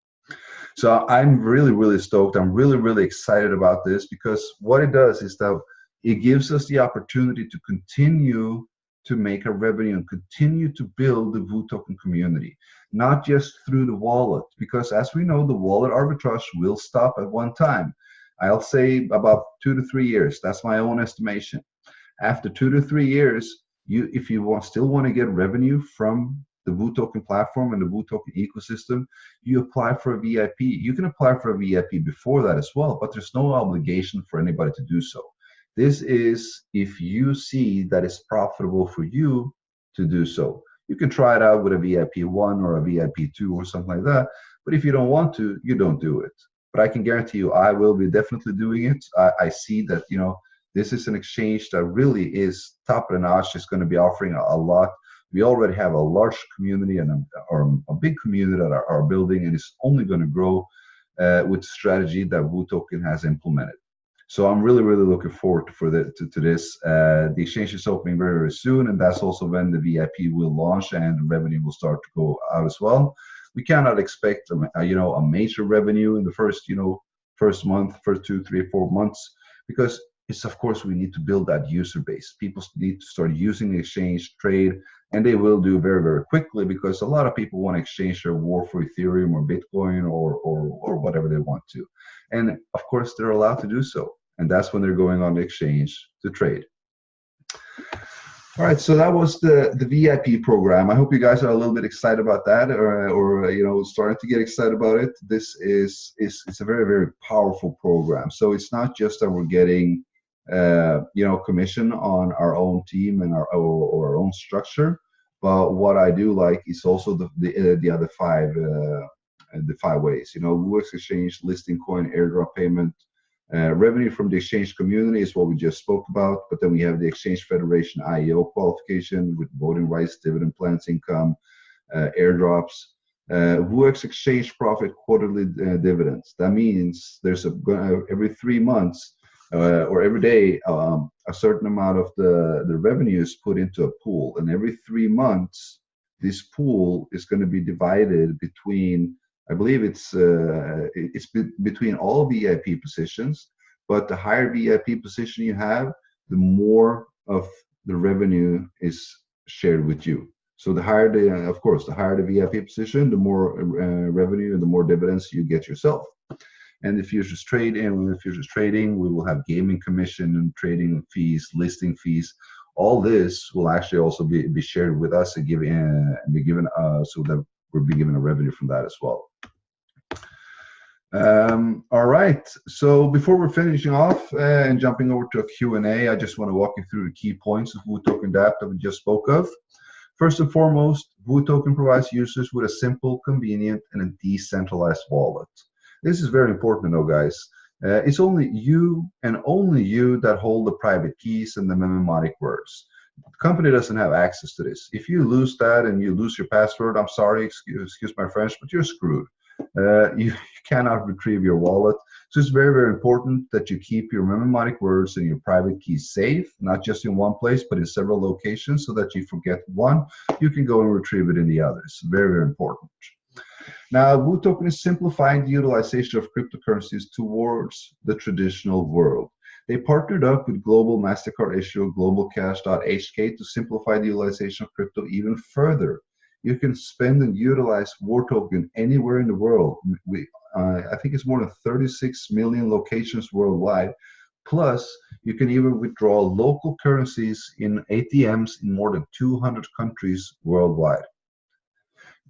So I'm really, really stoked. I'm really, really excited about this because what it does is that it gives us the opportunity to continue to make a revenue and continue to build the WooToken community, not just through the wallet, because as we know, the wallet arbitrage will stop at one time. I'll say about 2 to 3 years. That's my own estimation. After 2 to 3 years, if you still want to get revenue from the WooToken platform and the WooToken ecosystem, you apply for a VIP. You can apply for a VIP before that as well, but there's no obligation for anybody to do so. This is if you see that it's profitable for you to do so. You can try it out with a VIP 1 or a VIP 2 or something like that, but if you don't want to, you don't do it. But I can guarantee you, I will be definitely doing it. I see that, this is an exchange that really is top of the notch. It's going to be offering a lot. We already have a large community and a big community that are building, and it's only going to grow with the strategy that WooToken has implemented. So I'm really, really looking forward to this. The exchange is opening very, very soon, and that's also when the VIP will launch and the revenue will start to go out as well. We cannot expect a major revenue in the first month, first 2, 3, 4 months, because it's, of course, we need to build that user base. People need to start using the exchange, trade, and they will do very, very quickly because a lot of people want to exchange their war for Ethereum or Bitcoin or whatever they want to. And of course, they're allowed to do so. And that's when they're going on the exchange to trade. All right, so that was the VIP program. I hope you guys are a little bit excited about that, or starting to get excited about it. This is a very, very powerful program. So it's not just that we're getting commission on our own team and our own structure, but what I do like is also the other 5 ways. Woex Exchange, listing coin, airdrop payment. Revenue from the exchange community is what we just spoke about, but then we have the Exchange Federation IEO qualification with voting rights, dividend plans, income, airdrops. Woex Exchange profit quarterly dividends. That means there's every 3 months or every day a certain amount of the revenue is put into a pool, and every 3 months this pool is going to be divided between, I believe it's between all VIP positions, but the higher VIP position you have, the more of the revenue is shared with you. So the higher the VIP position, the more revenue and the more dividends you get yourself. And the futures trading, we will have gaming commission and trading fees, listing fees. All this will actually also be shared with us and be given so that we'll be given a revenue from that as well. All right, so before we're finishing off and jumping over to a Q&A, I just want to walk you through the key points of WooToken DApp that we just spoke of. First and foremost, WooToken provides users with a simple, convenient, and a decentralized wallet. This is very important to know, guys. It's only you and only you that hold the private keys and the mnemonic words. The company doesn't have access to this. If you lose that and you lose your password, I'm sorry, excuse my French, but you're screwed. You cannot retrieve your wallet. So it's very, very important that you keep your mnemonic words and your private keys safe, not just in one place, but in several locations, so that you forget one, you can go and retrieve it in the others. Very, very important. Now, WooToken is simplifying the utilization of cryptocurrencies towards the traditional world. They partnered up with global MasterCard issuer globalcash.hk to simplify the utilization of crypto even further. You can spend and utilize WooToken anywhere in the world. I think it's more than 36 million locations worldwide, Plus, you can even withdraw local currencies in ATMs in more than 200 countries worldwide.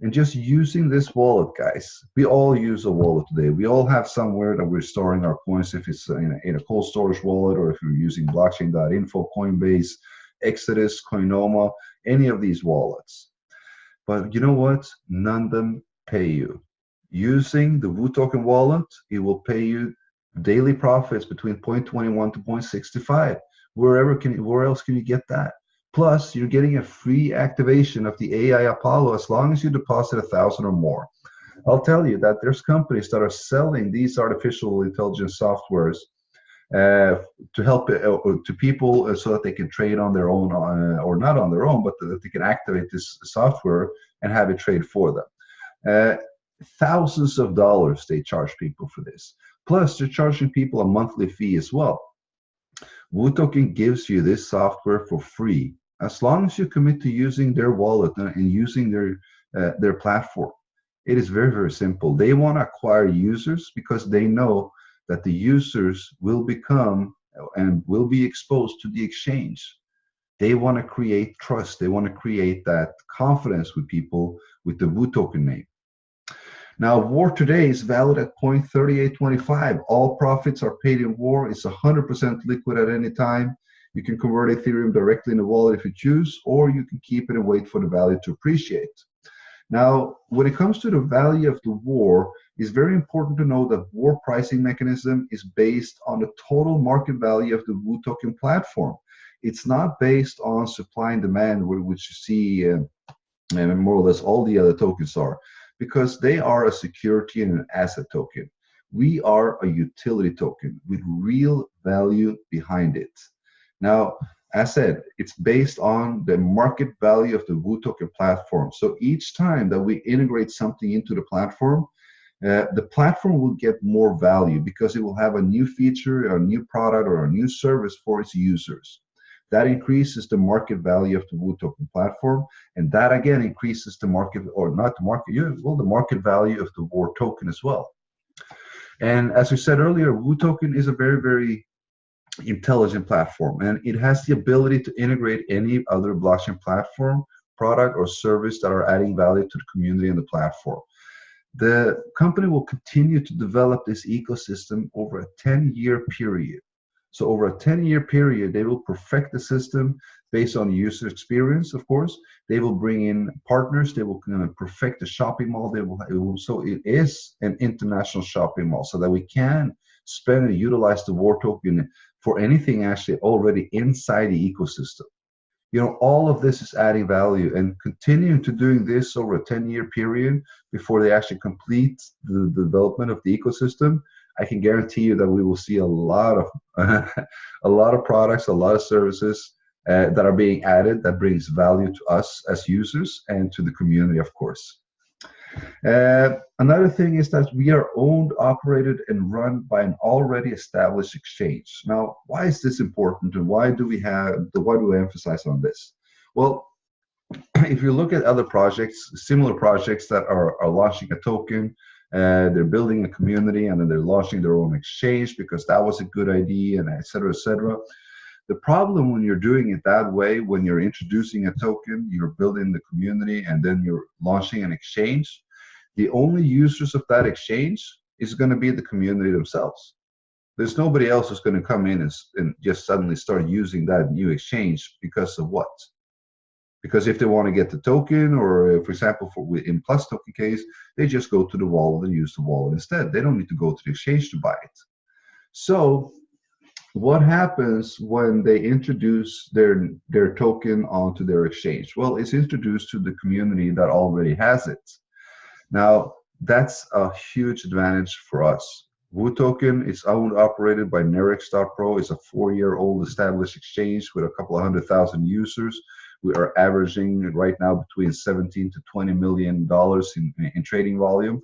And just using this wallet, guys, we all use a wallet today. We all have somewhere that we're storing our coins, if it's in a cold storage wallet, or if you're using blockchain.info, Coinbase, Exodus, Coinoma, any of these wallets. But you know what? None of them pay you. Using the Budokan Wallet, it will pay you daily profits between 0.21 to 0.65. Where else can you get that? Plus, you're getting a free activation of the AI Apollo as long as you deposit 1,000 or more. I'll tell you that there's companies that are selling these artificial intelligence softwares to help to people so that they can trade on their own, or not on their own, but that they can activate this software and have it trade for them. Thousands of dollars they charge people for this. Plus, they're charging people a monthly fee as well. Budokan gives you this software for free as long as you commit to using their wallet and using their platform. It is very, very simple. They want to acquire users because they know that the users will become and will be exposed to the exchange. They want to create trust. They want to create that confidence with people with the Budokan name. Now, WHR today is valid at 0.3825. All profits are paid in WHR. It's 100% liquid at any time. You can convert Ethereum directly in the wallet if you choose, or you can keep it and wait for the value to appreciate. Now, when it comes to the value of the WHR, it's very important to know that WHR pricing mechanism is based on the total market value of the Budokan platform. It's not based on supply and demand, which you see and more or less all the other tokens are, because they are a security and an asset token. We are a utility token with real value behind it. Now, as said, it's based on the market value of the Budokan platform. So each time that we integrate something into the platform will get more value because it will have a new feature, a new product, or a new service for its users. That increases the market value of the Budokan platform, and that again increases the market, or not the market, well, the market value of the WHR token as well. And as we said earlier, Budokan is a very, very intelligent platform, and it has the ability to integrate any other blockchain platform, product, or service that are adding value to the community and the platform. The company will continue to develop this ecosystem over a 10-year period. So over a 10-year period, they will perfect the system based on user experience, of course. They will bring in partners. They will perfect the shopping mall. So it is an international shopping mall so that we can spend and utilize the WHR token for anything actually already inside the ecosystem. You know, all of this is adding value, and continuing to doing this over a 10-year period before they actually complete the development of the ecosystem, I can guarantee you that we will see a lot of a lot of products, a lot of services that are being added that brings value to us as users and to the community, of course. Another thing is that we are owned, operated, and run by an already established exchange. Now, why is this important, and why do we emphasize on this? Well, if you look at other projects, similar projects that are launching a token, they're building a community, and then they're launching their own exchange because that was a good idea, and et cetera, et cetera. The problem when you're doing it that way, when you're introducing a token, you're building the community, and then you're launching an exchange, the only users of that exchange is going to be the community themselves. There's nobody else who's going to come in and just suddenly start using that new exchange because of what? Because if they want to get the token, or for example, in Plus token case, they just go to the wallet and use the wallet instead. They don't need to go to the exchange to buy it. So what happens when they introduce their token onto their exchange? Well, it's introduced to the community that already has it. Now, that's a huge advantage for us. Budokan is owned, operated by Nerex.pro. It's a 4-year-old established exchange with a couple of 100,000 users. We are averaging right now between $17 to $20 million in trading volume.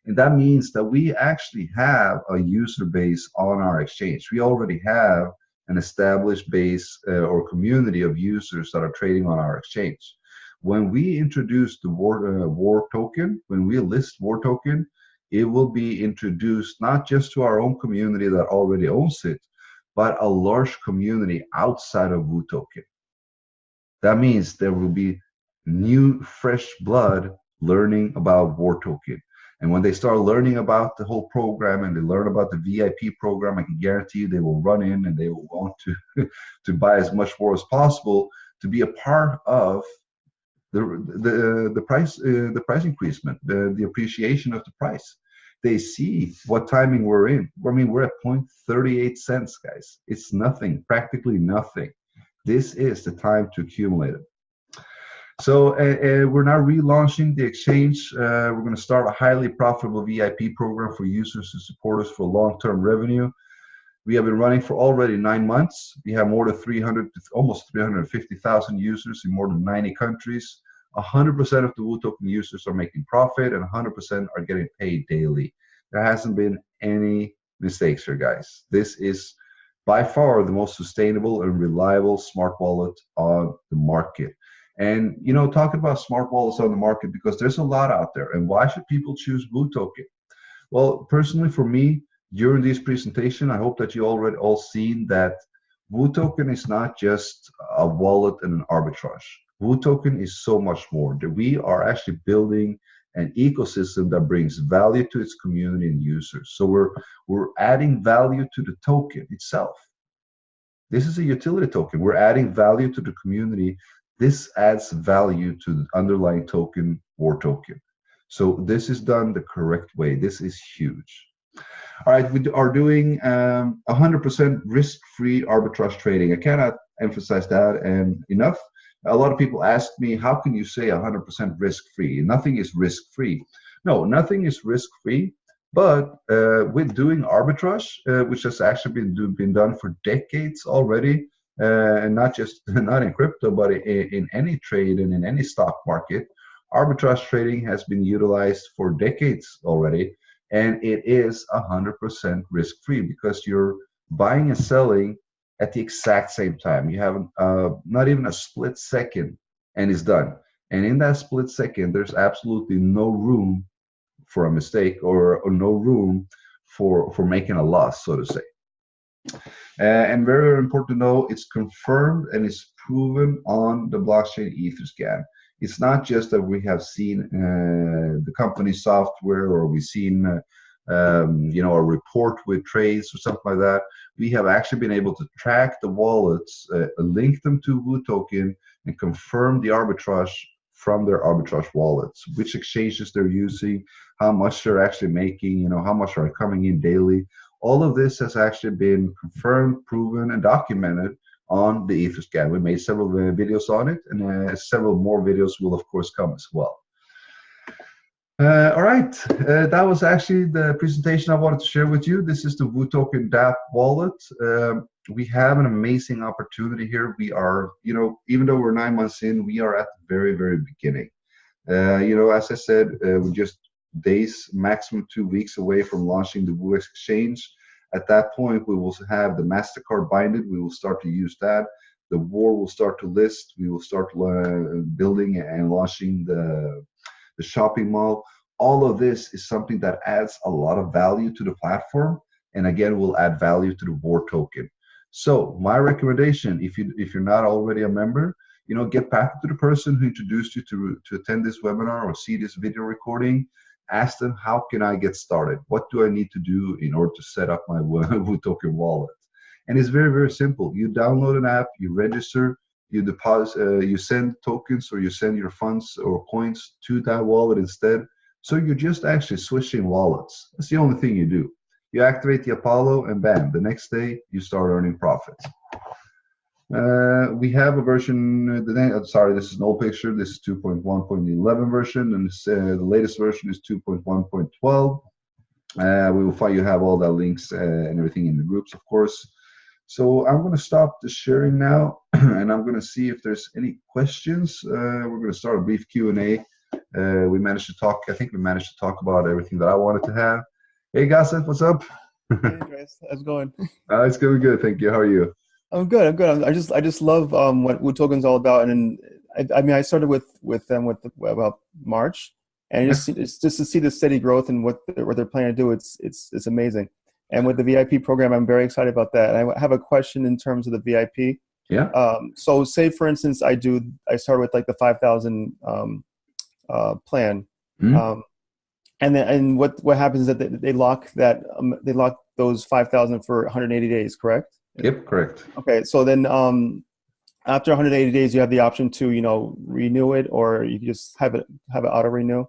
And that means that we actually have a user base on our exchange. We already have an established base or community of users that are trading on our exchange. When we introduce the WHR token, when we list WHR token, it will be introduced not just to our own community that already owns it, but a large community outside of Wutoken. That means there will be new, fresh blood learning about WhrToken. And when they start learning about the whole program and they learn about the VIP program, I can guarantee you they will run in and they will want to to buy as much more as possible to be a part of the price increasement, the appreciation of the price. They see what timing we're in. I mean, we're at 0.38 cents, guys. It's nothing, practically nothing. This is the time to accumulate it. So we're now relaunching the exchange. We're going to start a highly profitable VIP program for users who support us for long-term revenue. We have been running for already 9 months. We have more than 300, almost 350,000 users in more than 90 countries. 100% of the WhuToken users are making profit and 100% are getting paid daily. There hasn't been any mistakes here, guys. This is by far the most sustainable and reliable smart wallet on the market. And, you know, talking about smart wallets on the market, because there's a lot out there. And why should people choose WhuToken? Well, personally, for me, during this presentation, I hope that you already all seen that WhuToken is not just a wallet and an arbitrage. WhuToken is so much more. That we are actually building an ecosystem that brings value to its community and users. So we're adding value to the token itself. This is a utility token. We're adding value to the community. This adds value to the underlying token, WhrToken. So this is done the correct way. This is huge. All right, we are doing 100% risk-free arbitrage trading. I cannot emphasize that enough. A lot of people ask me, how can you say 100% risk-free? Nothing is risk-free. No, nothing is risk-free. But with doing arbitrage, which has actually been done for decades already, and not in crypto, but in any trade and in any stock market, arbitrage trading has been utilized for decades already, and it is 100% risk-free because you're buying and selling at the exact same time. You have not even a split second, and it's done. And in that split second, there's absolutely no room for a mistake or no room for making a loss, so to say. And very, very important to know, it's confirmed and it's proven on the blockchain Etherscan. It's not just that we have seen the company software or we've seen you know, a report with trades or something like that. We have actually been able to track the wallets, link them to WhuToken, and confirm the arbitrage from their arbitrage wallets, which exchanges they're using, how much they're actually making, you know, how much are coming in daily. All of this has actually been confirmed, proven, and documented on the Etherscan. We made several videos on it, and several more videos will, of course, come as well. All right, that was actually the presentation I wanted to share with you. This is the WhuToken DApp wallet. We have an amazing opportunity here. We are, you know, even though we're 9 months in, we are at the very, very beginning. You know, as I said, we're just days, maximum 2 weeks away from launching the Woex Exchange. At that point, we will have the MasterCard binded. We will start to use that. The War will start to list. We will start building and launching the shopping mall. All of this is something that adds a lot of value to the platform, and again, will add value to the WhrToken. So my recommendation, if you're not already a member, you know, get back to the person who introduced you to attend this webinar or see this video recording. Ask them, how can I get started? What do I need to do in order to set up my WhuToken wallet? And it's very, very simple. You download an app, you register, you deposit, you send tokens or you send your funds or coins to that wallet instead. So you're just actually switching wallets. That's the only thing you do. You activate the Apollo and bam, the next day you start earning profits. We have a version, sorry, this is an old picture. This is 2.1.11 version, and this, the latest version is 2.1.12. We will find you have all the links and everything in the groups, of course. So I'm going to stop the sharing now, and I'm going to see if there's any questions. We're going to start a brief Q&A. We managed to talk, I think we managed to talk about everything that I wanted to have. Hey, Gasset, what's up? Hey, Andres, how's it going? It's going good, thank you. How are you? I'm good. I'm good. I just love what WhuToken's all about, and I mean I started with them about March, and it's just to see the steady growth and what they're planning to do. It's amazing. And with the VIP program, I'm very excited about that. And I have a question in terms of the VIP. Yeah. So say, for instance, I start with like the 5,000 plan. Mm-hmm. And what happens is that they lock those 5,000 for 180 days, correct? Yep, correct. Okay, so then after 180 days, you have the option to renew it, or you can just have it auto renew.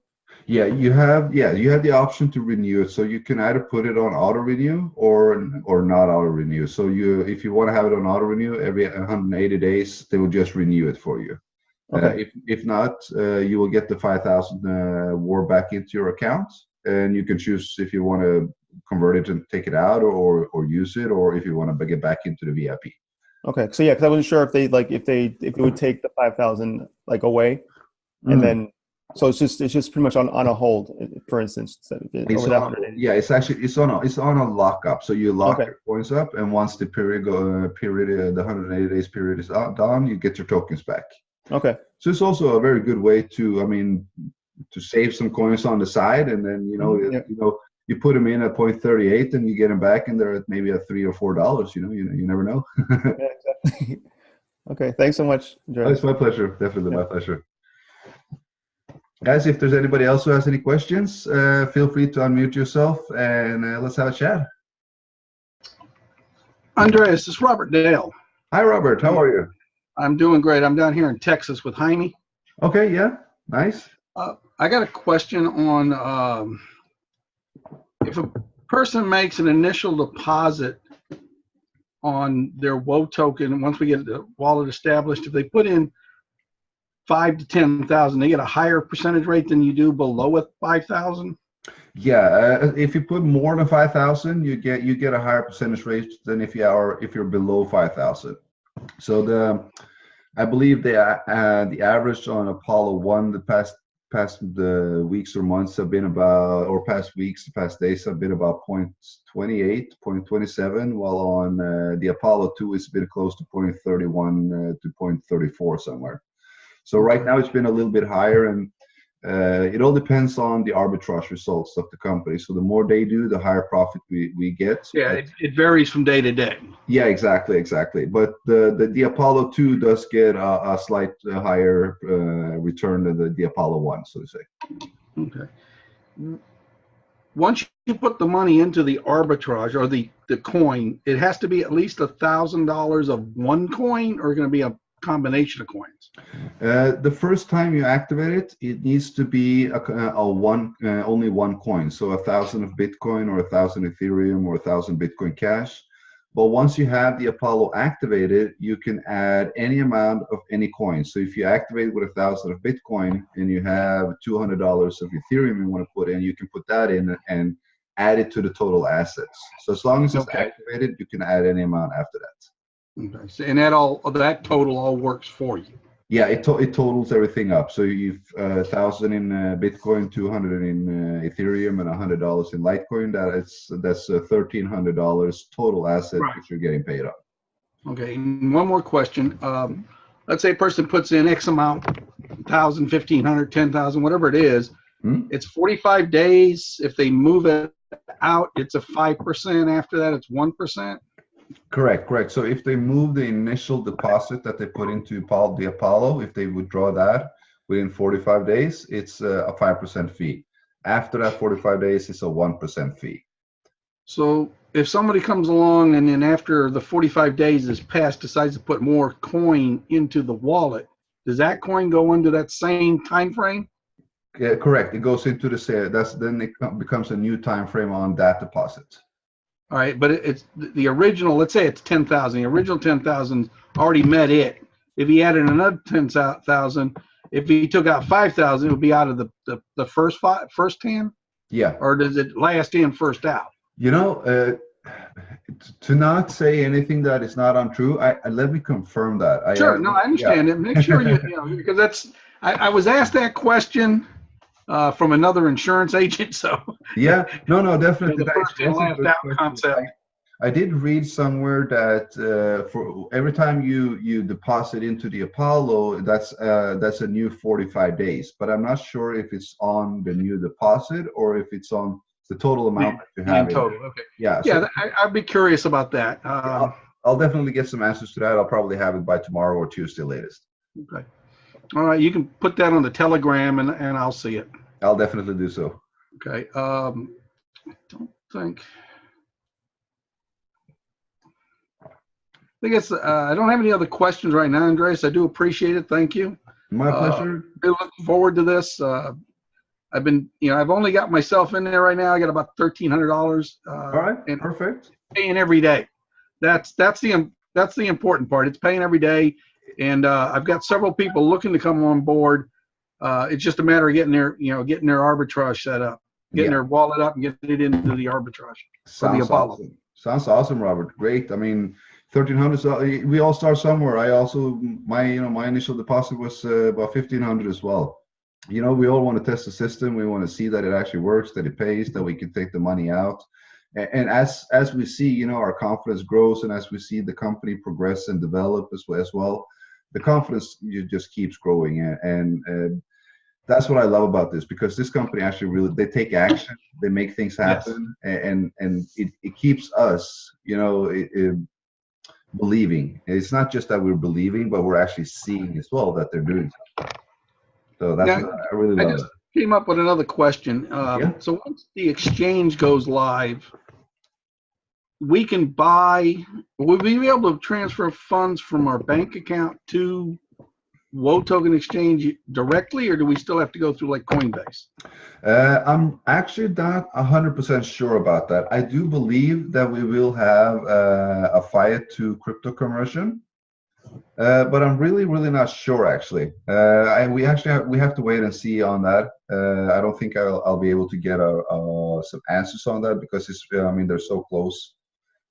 Yeah, you have the option to renew it. So you can either put it on auto renew or not auto renew. So if you want to have it on auto renew every 180 days, they will just renew it for you. Okay. If not, you will get the 5,000 war back into your account, and you can choose if you want to convert it and take it out or use it, or if you want to get back into the VIP. Okay. So yeah, because I wasn't sure if it would take the 5,000 away, and then so it's just pretty much on a hold, for instance. It's on a lockup. So you lock your coins up, and once the the 180 days period is done, you get your tokens back. Okay. So it's also a very good way to save some coins on the side, and then you put them in at 0.38 and you get them back, and they're at maybe at $3 or $4. You never know. Yeah, exactly. Okay, thanks so much, Andreas. It's my pleasure. Definitely my pleasure. Guys, if there's anybody else who has any questions, feel free to unmute yourself and let's have a chat. Andreas, it's Robert Dale. Hi, Robert. How are you? I'm doing great. I'm down here in Texas with Jaime. Okay, yeah, nice. I got a question on if a person makes an initial deposit on their WO token, once we get the wallet established, if they put in 5,000 to 10,000, they get a higher percentage rate than you do below 5,000. Yeah, if you put more than 5,000, you get a higher percentage rate than if you're below 5,000. So I believe the average on Apollo 1 the past weeks or months have been about, or past days have been about 0.28, 0.27, while on the Apollo 2 it's been close to 0.31 to 0.34 somewhere. So right now it's been a little bit higher, and it all depends on the arbitrage results of the company. So the more they do, the higher profit we get. Yeah, it varies from day to day. Yeah, exactly. But the Apollo 2 does get a slight higher return than the Apollo 1, so to say. Okay. Once you put the money into the arbitrage or the coin, it has to be at least $1,000 of one coin, or going to be a combination of coins? The first time you activate it needs to be only one coin. So 1,000 of Bitcoin, or 1,000 Ethereum, or 1,000 Bitcoin Cash. But once you have the Apollo activated, you can add any amount of any coin. So if you activate with 1,000 of Bitcoin and you have $200 of Ethereum you want to put in, you can put that in and add it to the total assets. So as long as it's activated, you can add any amount after that. Okay. So, and that total all works for you. Yeah, it totals everything up. So you've 1,000 in Bitcoin, 200 in Ethereum, and $100 in Litecoin. That's $1,300 total asset that you're getting paid on. Okay. And one more question. Let's say a person puts in X amount, 1,000, 1,500, 10,000, whatever it is. It's 45 days. If they move it out, it's a 5%. After that, it's 1%. Correct. So if they move the initial deposit that they put into the Apollo, if they withdraw that within 45 days, it's a 5% fee. After that 45 days, it's a 1% fee. So if somebody comes along and then after the 45 days is passed, decides to put more coin into the wallet, does that coin go into that same time frame? Yeah, correct. It goes into the sale. Then it becomes a new time frame on that deposit. All right, but it's the original. Let's say it's 10,000. The original 10,000 already met it. If he added another 10,000, if he took out 5,000, it would be out of the first 10. Yeah. Or does it last in, first out? To not say anything that is not untrue, let me confirm that. Sure. No, I understand it. Make sure because that's. I was asked that question from another insurance agent, so yeah, no, definitely. The first and last out concept. I did read somewhere that for every time you deposit into the Apollo, that's a new 45 days. But I'm not sure if it's on the new deposit or if it's on the total amount that you In have. total, okay. Yeah. Yeah, So I'd be curious about that. I'll definitely get some answers to that. I'll probably have it by tomorrow or Tuesday latest. Okay. All right, you can put that on the Telegram and I'll see it. I'll definitely do so. Okay. I don't think. I think it's. I don't have any other questions right now, Andreas. I do appreciate it. Thank you. My pleasure. Really looking forward to this. I've been, I've only got myself in there right now. I got about $1,300. All right. And Perfect. paying every day. That's the important part. It's paying every day, and I've got several people looking to come on board. It's just a matter of getting their arbitrage set up, getting their wallet up, and getting it into the arbitrage. Sounds awesome. Sounds awesome, Robert. Great. I mean, 1,300. We all start somewhere. I also my initial deposit was about 1,500 as well. We all want to test the system. We want to see that it actually works, that it pays, that we can take the money out. And as we see, our confidence grows, and as we see the company progress and develop as well, the confidence just keeps growing. And that's what I love about this, because this company actually they take action, they make things happen, and it keeps us, believing. It's not just that we're believing, but we're actually seeing as well that they're doing something. So that's what I really love. Came up with another question. So once the exchange goes live, we can buy. Will we be able to transfer funds from our bank account to Wotoken Exchange directly, or do we still have to go through like Coinbase? I'm actually not 100% sure about that. I do believe that we will have a fiat to crypto conversion, but I'm really not sure actually. We have to wait and see on that. I don't think I'll be able to get some answers on that, because they're so close.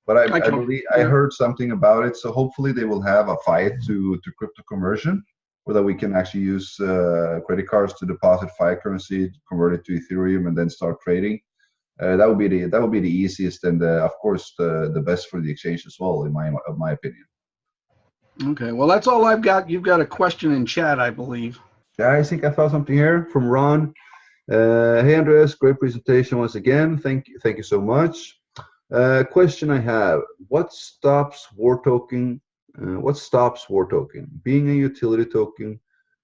But I believe I heard something about it, so hopefully they will have a fiat to crypto conversion, where that we can actually use credit cards to deposit fiat currency, convert it to Ethereum, and then start trading. That would be the easiest, and of course the best for the exchange as well, in my opinion. Okay, well, that's all I've got. You've got a question in chat, I believe. Yeah, I think I found something here from Ron. Hey Andreas, great presentation once again. Thank you so much. Question I have: what stops Wotoken? Being a utility token,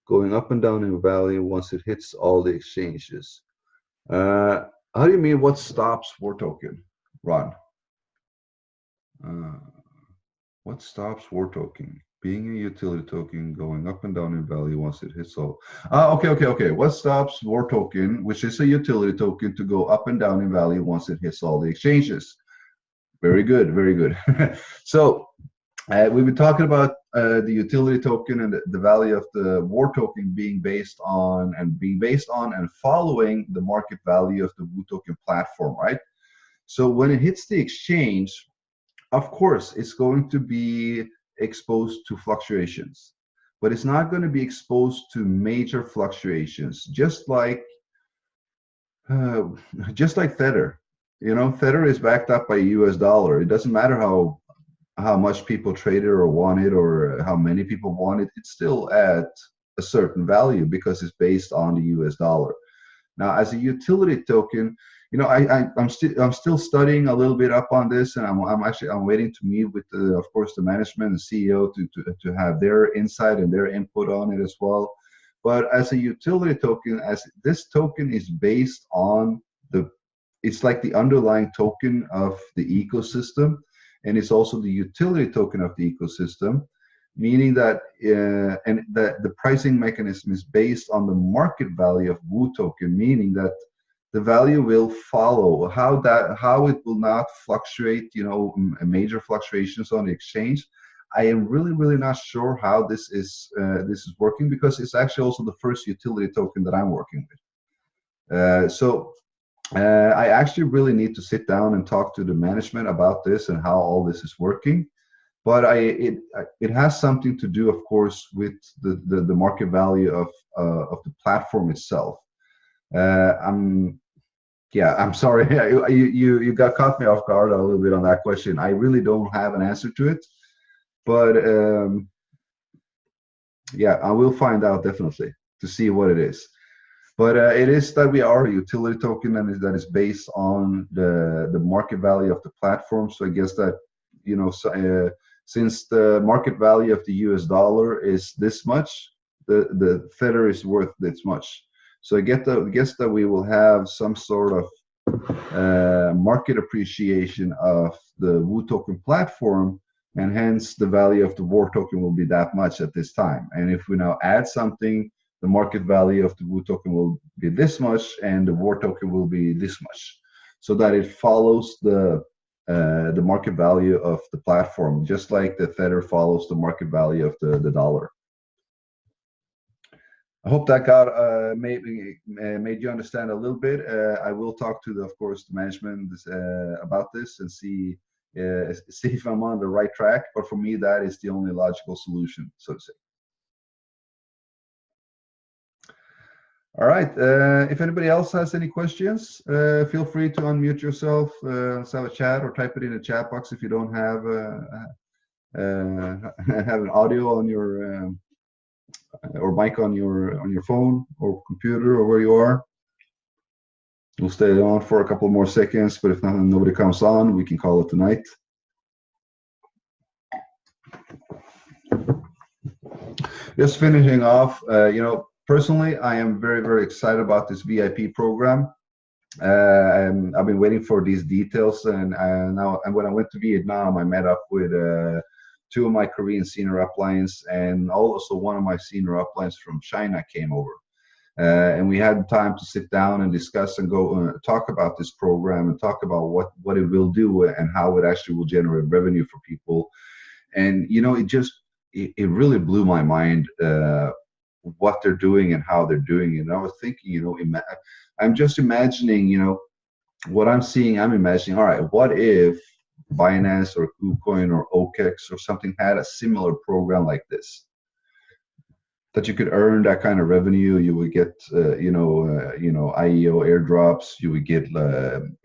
going up and down in value once it hits all the exchanges? How do you mean what stops Wotoken, Ron? What stops Wotoken? Being a utility token, going up and down in value once it hits all. Okay. What stops Wotoken, which is a utility token, to go up and down in value once it hits all the exchanges? Very good. So we've been talking about the utility token and the value of the Wotoken being based on and following the market value of the Wotoken platform, right? So when it hits the exchange, of course, it's going to be exposed to fluctuations, but it's not going to be exposed to major fluctuations, just like Tether. Tether is backed up by US dollar. It doesn't matter how much people trade it or want it, or how many people want it. It's still at a certain value because it's based on the US dollar. Now, as a utility token, I'm still studying a little bit up on this, and I'm waiting to meet with of course the management and CEO to have their insight and their input on it as well. But as a utility token, as this token is based on it's like the underlying token of the ecosystem, and it's also the utility token of the ecosystem, meaning that the pricing mechanism is based on the market value of Wotoken, meaning that the value will follow how it will not fluctuate, major fluctuations on the exchange. I am really not sure how this is working, because it's actually also the first utility token that I'm working with. So I actually really need to sit down and talk to the management about this and how all this is working. But it has something to do, of course, with the market value of the platform itself. I'm sorry, you caught me off guard a little bit on that question. I really don't have an answer to it, but I will find out definitely to see what it is. But it is that we are a utility token, and that is based on the market value of the platform. So I guess that, you know, so, since the market value of the US dollar is this much, the Tether is worth this much. So I guess that we will have some sort of market appreciation of the Wu token platform, and hence the value of the War token will be that much at this time. And if we now add something, the market value of the Wu token will be this much, and the War token will be this much, so that it follows the market value of the platform, just like the Tether follows the market value of the dollar. I hope that got made you understand a little bit. I will talk to of course, the management about this and see if I'm on the right track. But for me, that is the only logical solution, so to say. All right. If anybody else has any questions, feel free to unmute yourself. Let's have a chat, or type it in the chat box if you don't have have an audio on your or mic on your phone or computer, or where you are. We'll stay on for a couple more seconds, but if nobody comes on, we can call it tonight. Just finishing off, you know, personally, I am very, very excited about this VIP program. And I've been waiting for these details, and when I went to Vietnam, I met up with 2 of my Korean senior uplines, and also one of my senior uplines from China came over. And we had time to sit down and discuss and go talk about this program, and talk about what it will do and how it actually will generate revenue for people. And, you know, it really blew my mind what they're doing and how they're doing it. And I was thinking, you know, I'm just imagining, you know, what I'm seeing. I'm imagining, all right, what if Binance or KuCoin or OKEx or something had a similar program like this, that you could earn that kind of revenue. You would get, you know, IEO airdrops. You would get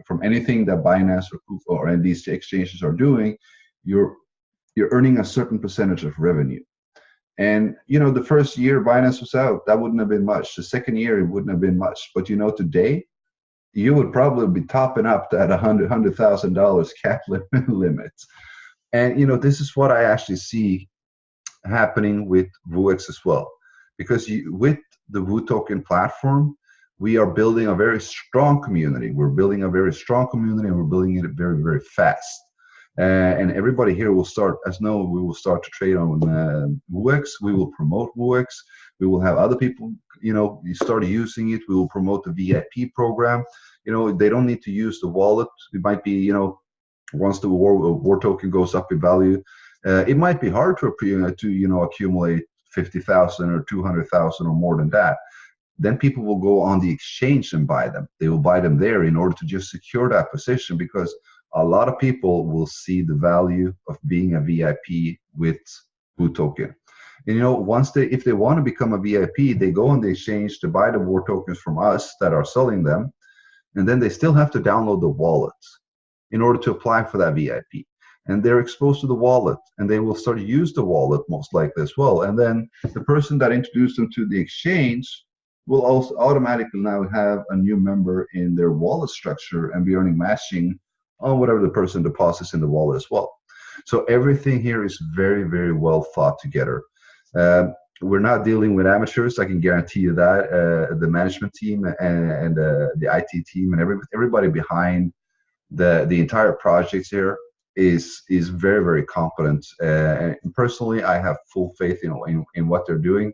from anything that Binance or KuCoin or any of these exchanges are doing. You're earning a certain percentage of revenue. And, you know, the first year Binance was out, that wouldn't have been much. The second year, it wouldn't have been much. But, you know, today, you would probably be topping up that $100,000 cap limit. And, you know, this is what I actually see happening with Woex as well. Because with the Wu token platform, we are building a very strong community. We're building a very strong community, and we're building it very, very fast. And everybody here will start, we will start to trade on Woex. We will promote Woex. We will have other people, you know, start using it. We will promote the VIP program. You know, they don't need to use the wallet. It might be, you know, once the war token goes up in value, it might be hard to you know, accumulate 50,000 or 200,000 or more than that. Then people will go on the exchange and buy them. They will buy them there in order to just secure that position, because a lot of people will see the value of being a VIP with Wu token. And, you know, if they want to become a VIP, they go on the exchange to buy the war tokens from us that are selling them, and then they still have to download the wallet in order to apply for that VIP. And they're exposed to the wallet, and they will start to use the wallet most likely as well. And then the person that introduced them to the exchange will also automatically now have a new member in their wallet structure and be earning matching on whatever the person deposits in the wallet as well. So everything here is very, very well thought together. We're not dealing with amateurs, I can guarantee you that. The management team and the IT team and everybody behind the entire project here is very, very competent. And personally, I have full faith in what they're doing.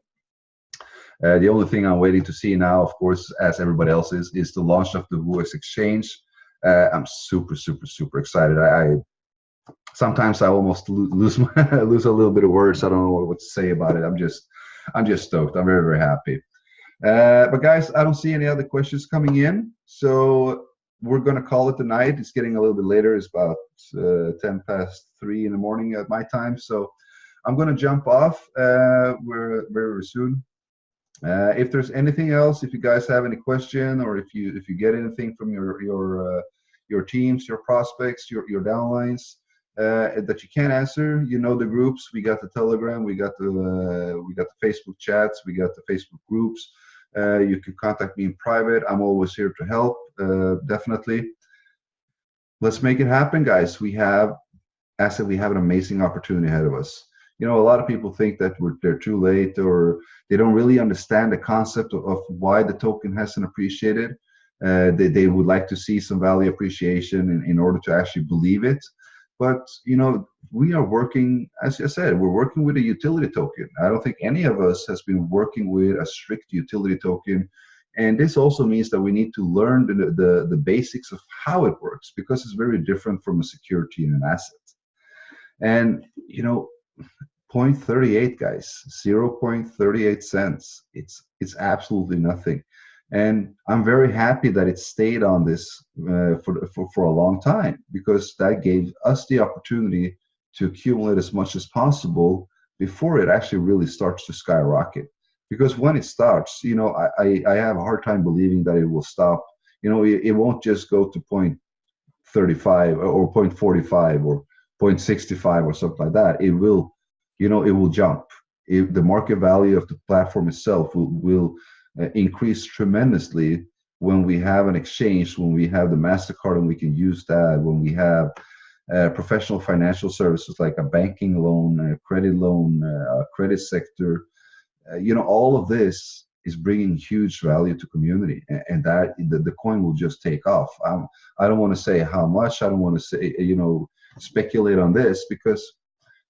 The only thing I'm waiting to see now, of course, as everybody else is the launch of the Woex Exchange. I'm super, super, super excited. Sometimes I almost lose a little bit of words. I don't know what to say about it. I'm just stoked. I'm very, very happy. But guys, I don't see any other questions coming in, so we're gonna call it a night. It's getting a little bit later. It's about 3:10 in the morning at my time, so I'm gonna jump off. We're very soon. If there's anything else, if you guys have any question, or if you get anything from your teams, your prospects, your downlines that you can't answer, you know the groups. We got the Telegram, we got the Facebook chats, we got the Facebook groups. You can contact me in private. I'm always here to help, definitely. Let's make it happen, guys. We have, as I said, we have an amazing opportunity ahead of us. You know, a lot of people think that they're too late, or they don't really understand the concept of why the token hasn't appreciated. They would like to see some value appreciation in order to actually believe it. But, you know, we are working, as I said, we're working with a utility token. I don't think any of us has been working with a strict utility token. And this also means that we need to learn the basics of how it works, because it's very different from a security and an asset. And, you know, 0.38, guys, 0.38 cents. It's absolutely nothing. And I'm very happy that it stayed on this for a long time, because that gave us the opportunity to accumulate as much as possible before it actually really starts to skyrocket. Because when it starts, you know, I have a hard time believing that it will stop. You know, it won't just go to 0.35 or 0.45 or 0.65 or something like that. It will, you know, it will jump. The market value of the platform itself will increase tremendously when we have an exchange, when we have the MasterCard and we can use that, when we have professional financial services like a banking loan, a credit loan, a credit sector. You know, all of this is bringing huge value to community, and that the coin will just take off. I don't want to say how much. I don't want to say, you know, speculate on this, because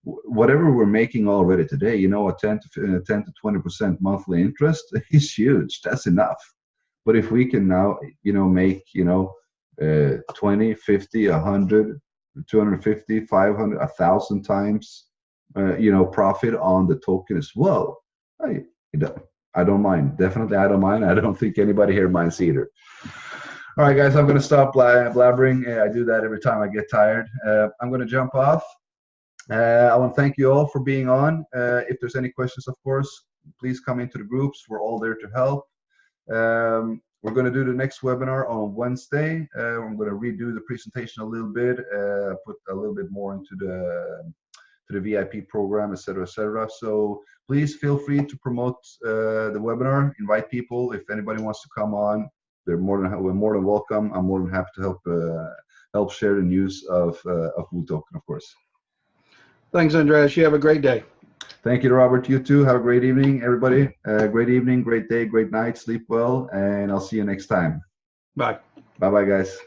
whatever we're making already today, you know, a 10 to 20% monthly interest is huge. That's enough. But if we can now, you know, make, you know, 20, 50, 100, 250, 500, 1,000 times, you know, profit on the token as well, I don't mind. Definitely, I don't mind. I don't think anybody here minds either. All right, guys, I'm going to stop blabbering. I do that every time I get tired. I'm going to jump off. I want to thank you all for being on. If there's any questions, of course, please come into the groups. We're all there to help. We're going to do the next webinar on Wednesday. I'm going to redo the presentation a little bit, put a little bit more into the VIP program, etc., etc. So please feel free to promote the webinar. Invite people. If anybody wants to come on, we're more than welcome. I'm more than happy to help share the news of Budokan, of course. Thanks, Andreas. You have a great day. Thank you, Robert. You too. Have a great evening, everybody. Great evening, great day, great night. Sleep well, and I'll see you next time. Bye. Bye-bye, guys.